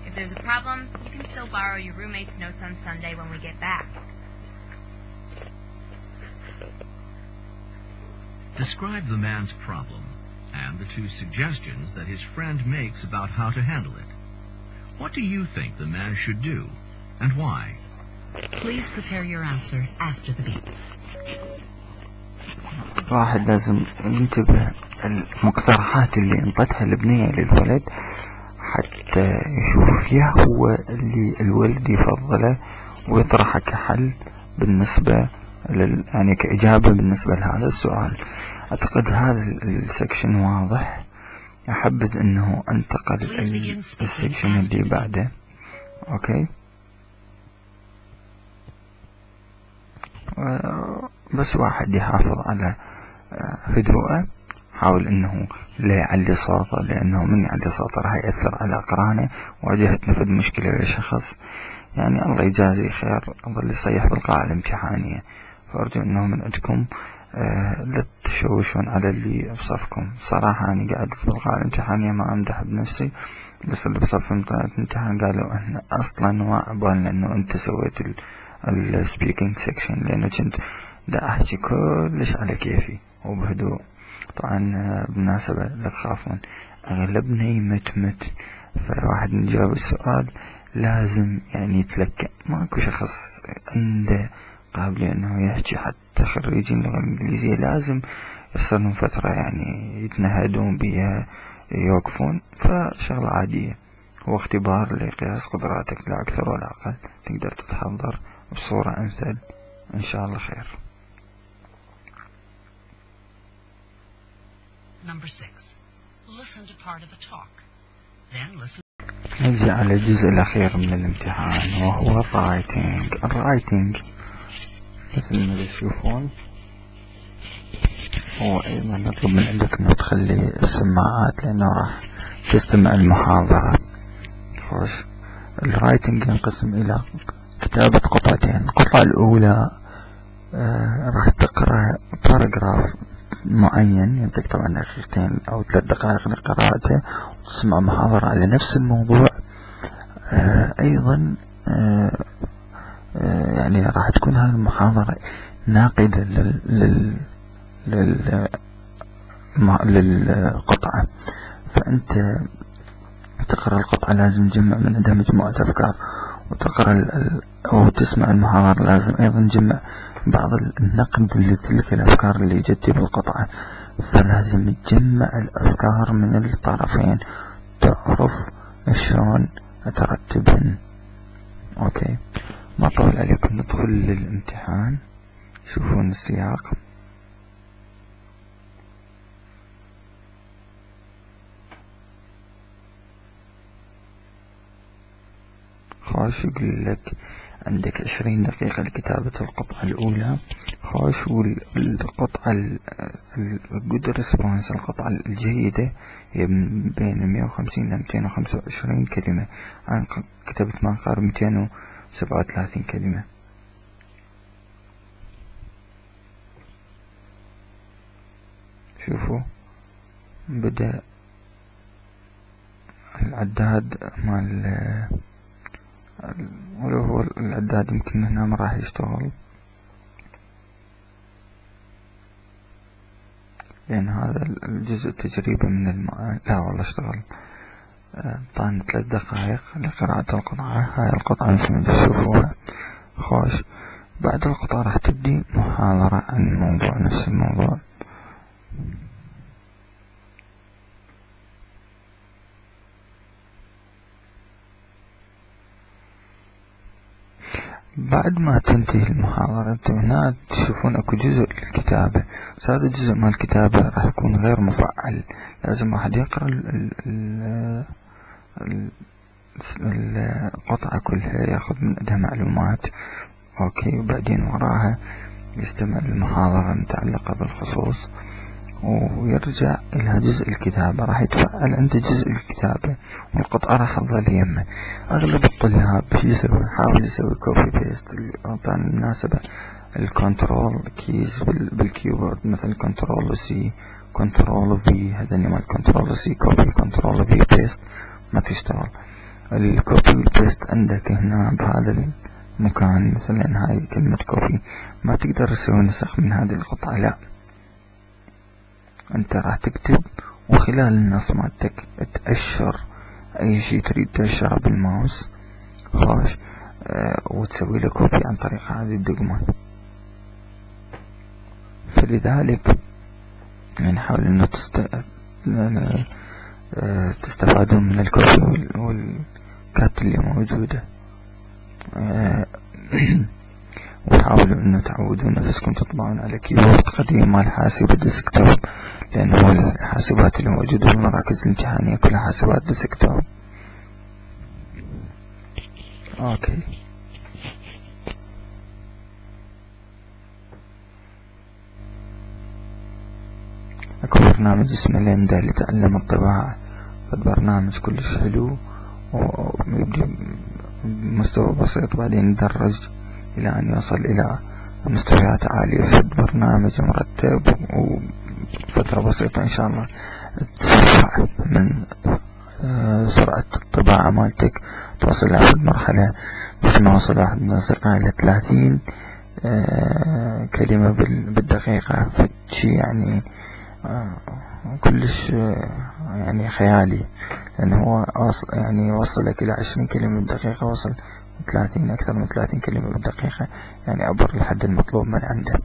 If there's a problem, you can still borrow your roommate's notes on Sunday when we get back. Describe the man's problem and the two suggestions that his friend makes about how to handle it. What do you think the man should do, and why? Please prepare your answer after the beep. واحد لازم ينتبه المقترحات اللي انطتها البنية للولد حتى يشوف يا هو اللي الولد يفضله ويطرحه كحل بالنسبة يعني كإجابة بالنسبة لهذا السؤال. أعتقد هذا السكشن واضح. أحبذ أنه أنتقل السكشن اللي بعده. أوكي، بس واحد يحافظ على هدوءه، حاول أنه لا يعلي صوته، لأنه من يعلي صوته راح يأثر على أقرانه. واجهت نفذ مشكلة لشخص يعني الله يجازي خير ظل يصيح بالقاعة الامتحانية، فأرجو أنه من عندكم لا تشوشون على اللي بصفكم. صراحة أنا قاعد في القاعة الامتحانية ما أمدح بنفسي، بس اللي بصف الامتحان قالوا إحنا أصلا ما عبالنا أنه أنت سويت السبيكينج سيكشن، لأنه كنت دا أحكي كلش على كيفي وبهدوء. طبعا بالمناسبة لا تخافون، أغلبنا يمتمت، فواحد نجاوب السؤال لازم يعني يتلكأ. ماكو شخص عنده قابلية أنه يحكي، حتى خريجين اللغة الإنجليزية لازم يصيرون فترة يعني يتنهدون بيها يوقفون، فشغلة عادية. هو اختبار لقياس قدراتك لا أكثر ولا أقل، تقدر تتحضر بصورة أمثل إن شاء الله خير. Number 6. Listen to part of a talk. Then listen. نجي على الجزء الأخير من الامتحان وهو الرايتنج. مثل ما تشوفون هو أيضا نطلب من عندك أنه تخلي السماعات لأنه راح تستمع المحاضرة. خوش، الرايتنج ينقسم إلى كتابة قطعتين. القطعة الأولى راح تقرأ باراجراف معين يمتلك طبعا دقيقتين أو 3 دقائق لقراءته، وتسمع محاضرة على نفس الموضوع. أيضا يعني راح تكون هذه المحاضرة ناقدة للقطعة، فأنت تقرأ القطعة لازم تجمع من عندها مجموعة أفكار، وتقرأ أو تسمع المحاضرة لازم أيضا تجمع بعض النقد لتلك الأفكار اللي جت بالقطعة، فلازم تجمع الأفكار من الطرفين، تعرف شلون ترتبهن. أوكي، ما طول عليكم، ندخل للامتحان. شوفون السياق. خوش يقول لك عندك 20 دقيقة لكتابة القطعة الأولى. خوش، والقطعة الجود ريسبونس، القطعة الجيدة، هي بين 150 ل 225 كلمة. أنا كتبت ما قارب 237 كلمة. شوفوا بدأ العداد مال، ولو هو العداد يمكن هنا ما راح يشتغل، لأن هذا الجزء تجريبي من لا والله اشتغل. طبعا 3 دقائق لقراءة القطعة. هاي القطعة مثل ما تشوفوها. خوش، بعد القطعة راح تبدي محاضرة عن الموضوع، نفس الموضوع. بعد ما تنتهي المحاضرة انتوا هنا تشوفون اكو جزء الكتابة، بس هذا الجزء مال الكتابة راح يكون غير مفعل. لازم واحد يقرأ القطعة كلها، ياخذ من عندها معلومات، اوكي، وبعدين وراها يستمع للمحاضرة المتعلقة بالخصوص، ويرجع إلى جزء الكتابة. راح يتفعل عند جزء الكتابة والقطعة راح تظل يمه. أغلب الطلاب شو يسوي؟ يحاول يسوي كوبي بيست. طبعا بالمناسبة الكنترول كيز بالكيبورد مثل كنترول سي، كنترول في، هذا مال كنترول سي كوبي، كنترول في بيست ما تشتغل. الكوبي والبيست عندك هنا بهذا المكان، مثلا هاي كلمة كوبي، ما تقدر تسوي نسخ من هذه القطعة، لا، انت راح تكتب وخلال النص مالتك تأشر اي شيء تريد تأشره بالماوس. خوش، وتسوي له كوبي عن طريق هذه الدقمة. فلذلك نحاول انه تستفادون من الكوبي والكات اللي موجودة. وحاولوا انه تعودوا نفسكم تطبعون على كيبورد قديم مال حاسب الديسكتوب، لان هو الحاسبات اللي موجودة بالمراكز الامتحانية كلها حاسبات ديسكتوب. اوكي، اكو برنامج اسمه ليندا لتعلم الطباعة. البرنامج كلش حلو ويبدي بمستوى بسيط، بعدين يدرج إلى أن يصل إلى مستويات عالية. في برنامج مرتب وفترة بسيطة إن شاء الله تسرع من سرعة الطباعة مالتك، توصل إلى مرحلة مثل ما وصل واحد من الأصدقاء إلى 30 كلمة بالدقيقة. فشي يعني كلش يعني خيالي، لأنه هو يعني وصلك إلى 20 كلمة بالدقيقة، وصل 30 أكثر من 30 كلمة بالدقيقة، يعني عبر الحد المطلوب من عنده.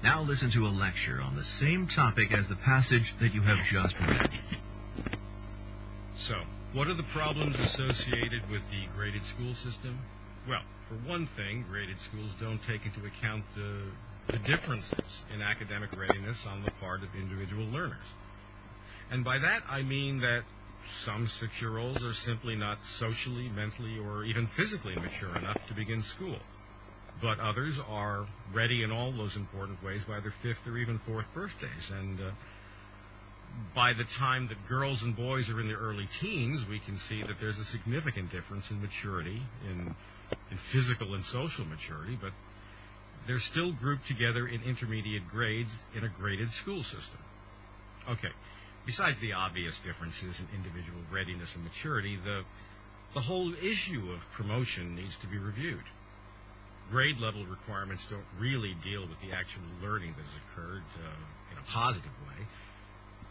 Now listen to a lecture on the same topic as the passage that you have just read. So, what are the problems associated with the graded school system? Well, for one thing, graded schools don't take into account the differences in academic readiness on the part of individual learners. And by that I mean that some 6-year-olds are simply not socially, mentally, or even physically mature enough to begin school. But others are ready in all those important ways by their 5th or even 4th birthdays. And by the time that girls and boys are in their early teens, we can see that there's a significant difference in maturity, in physical and social maturity, but they're still grouped together in intermediate grades in a graded school system. Okay, besides the obvious differences in individual readiness and maturity, the whole issue of promotion needs to be reviewed. Grade level requirements don't really deal with the actual learning that has occurred in a positive way.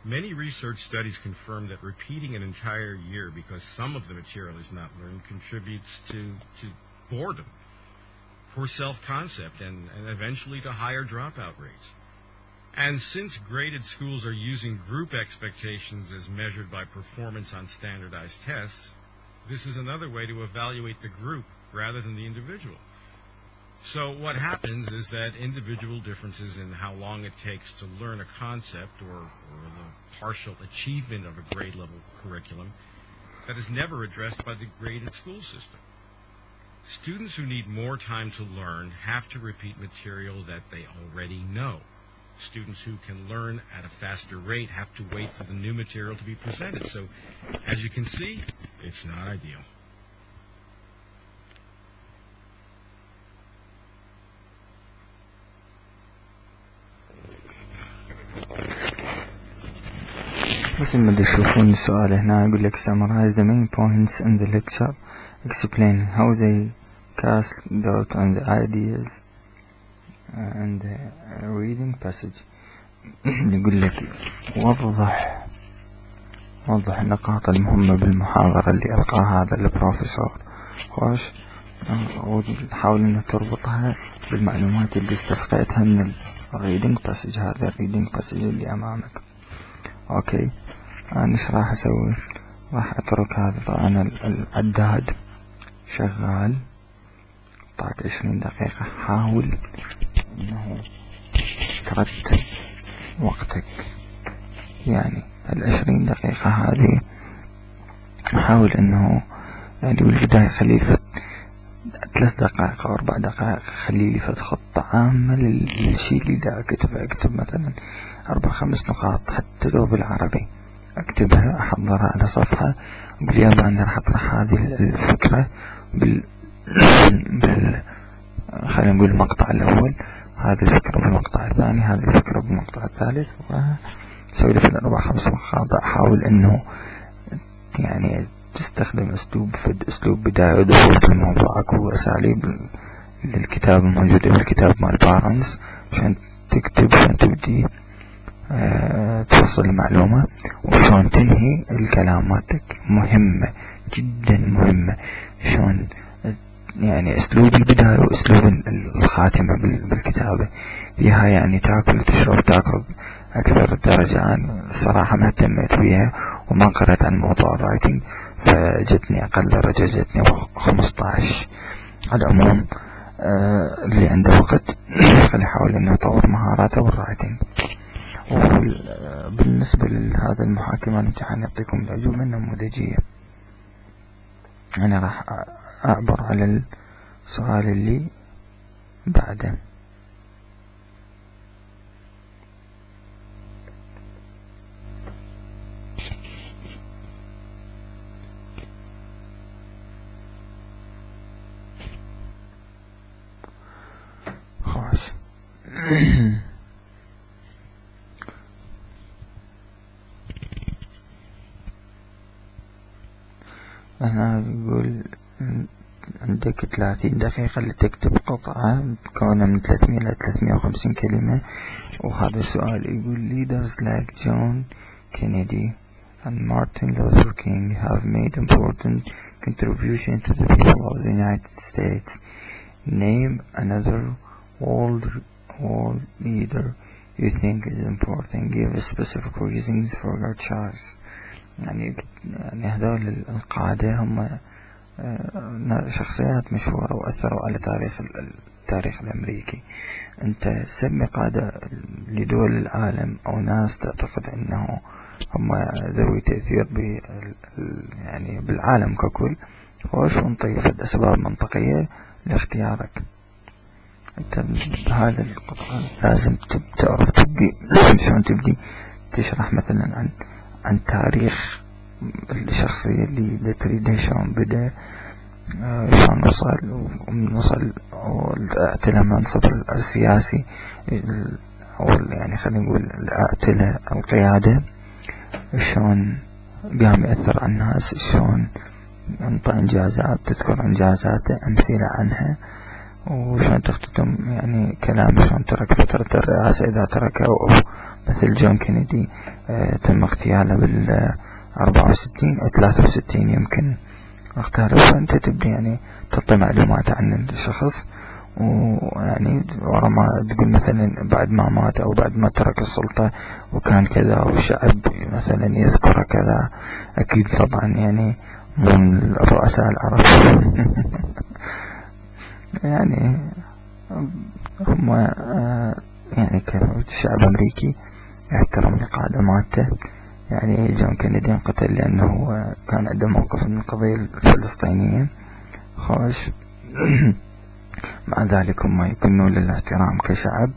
Many research studies confirm that repeating an entire year because some of the material is not learned contributes to boredom, poor self-concept, and eventually to higher dropout rates. And since graded schools are using group expectations as measured by performance on standardized tests, this is another way to evaluate the group rather than the individual. So what happens is that individual differences in how long it takes to learn a concept or the partial achievement of a grade level curriculum, that is never addressed by the graded school system. Students who need more time to learn have to repeat material that they already know. Students who can learn at a faster rate have to wait for the new material to be presented. So, as you can see, it's not ideal. بس لما تشوفون السؤال هنا يقول لك summarize the main points in the lecture, explain how they cast doubt on the ideas and the reading passage. يقول لك وضح النقاط المهمة بالمحاضرة اللي ألقاها هذا البروفيسور، خوش، وتحاول أن تربطها بالمعلومات اللي استسقيتها من الريدنج باسج، هذا الريدنج باسج اللي أمامك. أوكي، أنا إيش راح أسوي؟ راح أترك هذا طبعا العداد شغال، طاق 20 دقيقة. حاول أنه ترتب وقتك، يعني 20 دقيقة هذه حاول أنه يعني بالبداية خليه 3 دقائق أو 4 دقائق، خليه لي خطة عامة للشيء اللي دا أكتبه. أكتب مثلا 4-5 نقاط حتى لو بالعربي، أكتبها أحضرها على صفحة، أقول يابا أنا راح أطرح هذه الفكرة خلينا نقول المقطع الأول، هذه الفكرة بالمقطع الثاني، هذه الفكرة بالمقطع الثالث، وأسوي لي في 4-5 مقاطع. أحاول أنه يعني تستخدم أسلوب بداية ودخول في موضوعك، وأساليب للكتاب الموجودة بالكتاب مال بارنس عشان تكتب، عشان تبدي توصل المعلومة، وشون تنهي الكلاماتك مهمة جدا، مهمة شون يعني أسلوب البداية وأسلوب الخاتمة بالكتابة فيها، يعني تاكل تشرب تاخذ أكثر درجة. أنا الصراحة ما اهتميت بيها وما قرأت عن موضوع الرايتنج، فجتني أقل درجة، جتني 15. على العموم اللي عنده وقت خلي يحاول أنه يطور مهاراته بالرايتنج. وبالنسبة لهذا المحاكمة الامتحان يعطيكم الأجوبة النموذجية. أنا راح أعبر على السؤال اللي بعده. خلاص هنا يقول عندك 30 دقيقة لتكتب قطعة مكونة من 300 إلى 350 كلمة. وهذا السؤال يقول leaders like John Kennedy and Martin Luther King have made important contributions to the people of the United States. Name another world leader you think is important. Give specific reasons for your choice. يعني هذول القادة هم شخصيات مشهورة وأثروا على التاريخ الأمريكي. أنت سمي قادة لدول العالم أو ناس تعتقد أنه هم ذوي تأثير يعني بالعالم ككل، وش ونطيف الأسباب منطقية لاختيارك. أنت بهذا القطعة لازم تعرف تبدي شلون تبدي تشرح مثلا عن تاريخ الشخصية اللي تريده، شلون بدأ، شلون وصل واعتلى منصب السياسي، أو يعني خلينا نقول اعتلى القيادة، شلون قام يأثر على الناس، شلون انطى إنجازات، تذكر إنجازاته، أمثلة عنها، وشلون تختتم يعني كلام شلون ترك فترة الرئاسة إذا تركها، أو مثل جون كينيدي تم اغتياله بال64 أو 63 يمكن اغتاله. فأنت تبدي يعني تعطي معلومات عن الشخص ويعني ورا ما تقول مثلا بعد ما مات أو بعد ما ترك السلطة وكان كذا والشعب مثلا يذكر كذا، أكيد طبعا يعني من الرؤساء العرب يعني هم يعني كشعب أمريكي يحترم القاعدة مالته. يعني جون كينيدي انقتل لأنه كان عنده موقف من القضية الفلسطينية خوش. مع ذلك هم يكونون للاحترام كشعب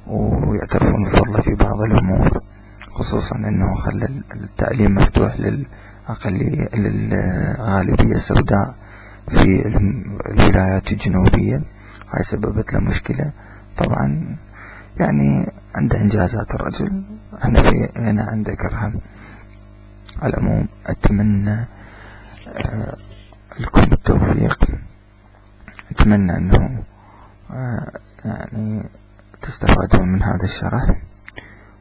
ويعترفون بفضله في بعض الأمور، خصوصا أنه خلى التعليم مفتوح للغالبية السوداء في الولايات الجنوبية. هاي سببت له مشكلة طبعا. يعني عنده إنجازات الرجل، احنا في هنا عن ذكرها. على العموم أتمنى لكم التوفيق، أتمنى أنه يعني تستفادون من هذا الشرح،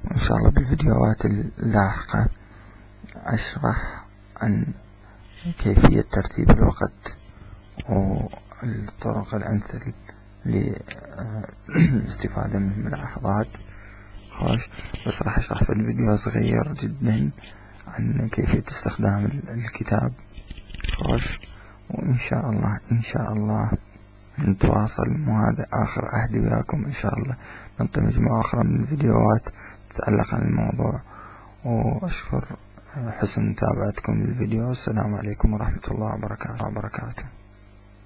وإن شاء الله بالفيديوهات اللاحقة أشرح عن كيفية ترتيب الوقت والطرق الأمثل للاستفادة من الملاحظات. خوش، بس راح أشرح في الفيديو صغير جدا عن كيفية استخدام الكتاب. خوش، وإن شاء الله إن شاء الله نتواصل، وهذا آخر عهدي وياكم. إن شاء الله ننطي مجموعة أخرى من الفيديوهات تتعلق عن الموضوع، وأشكر حسن متابعتكم للفيديو. السلام عليكم ورحمة الله وبركاته.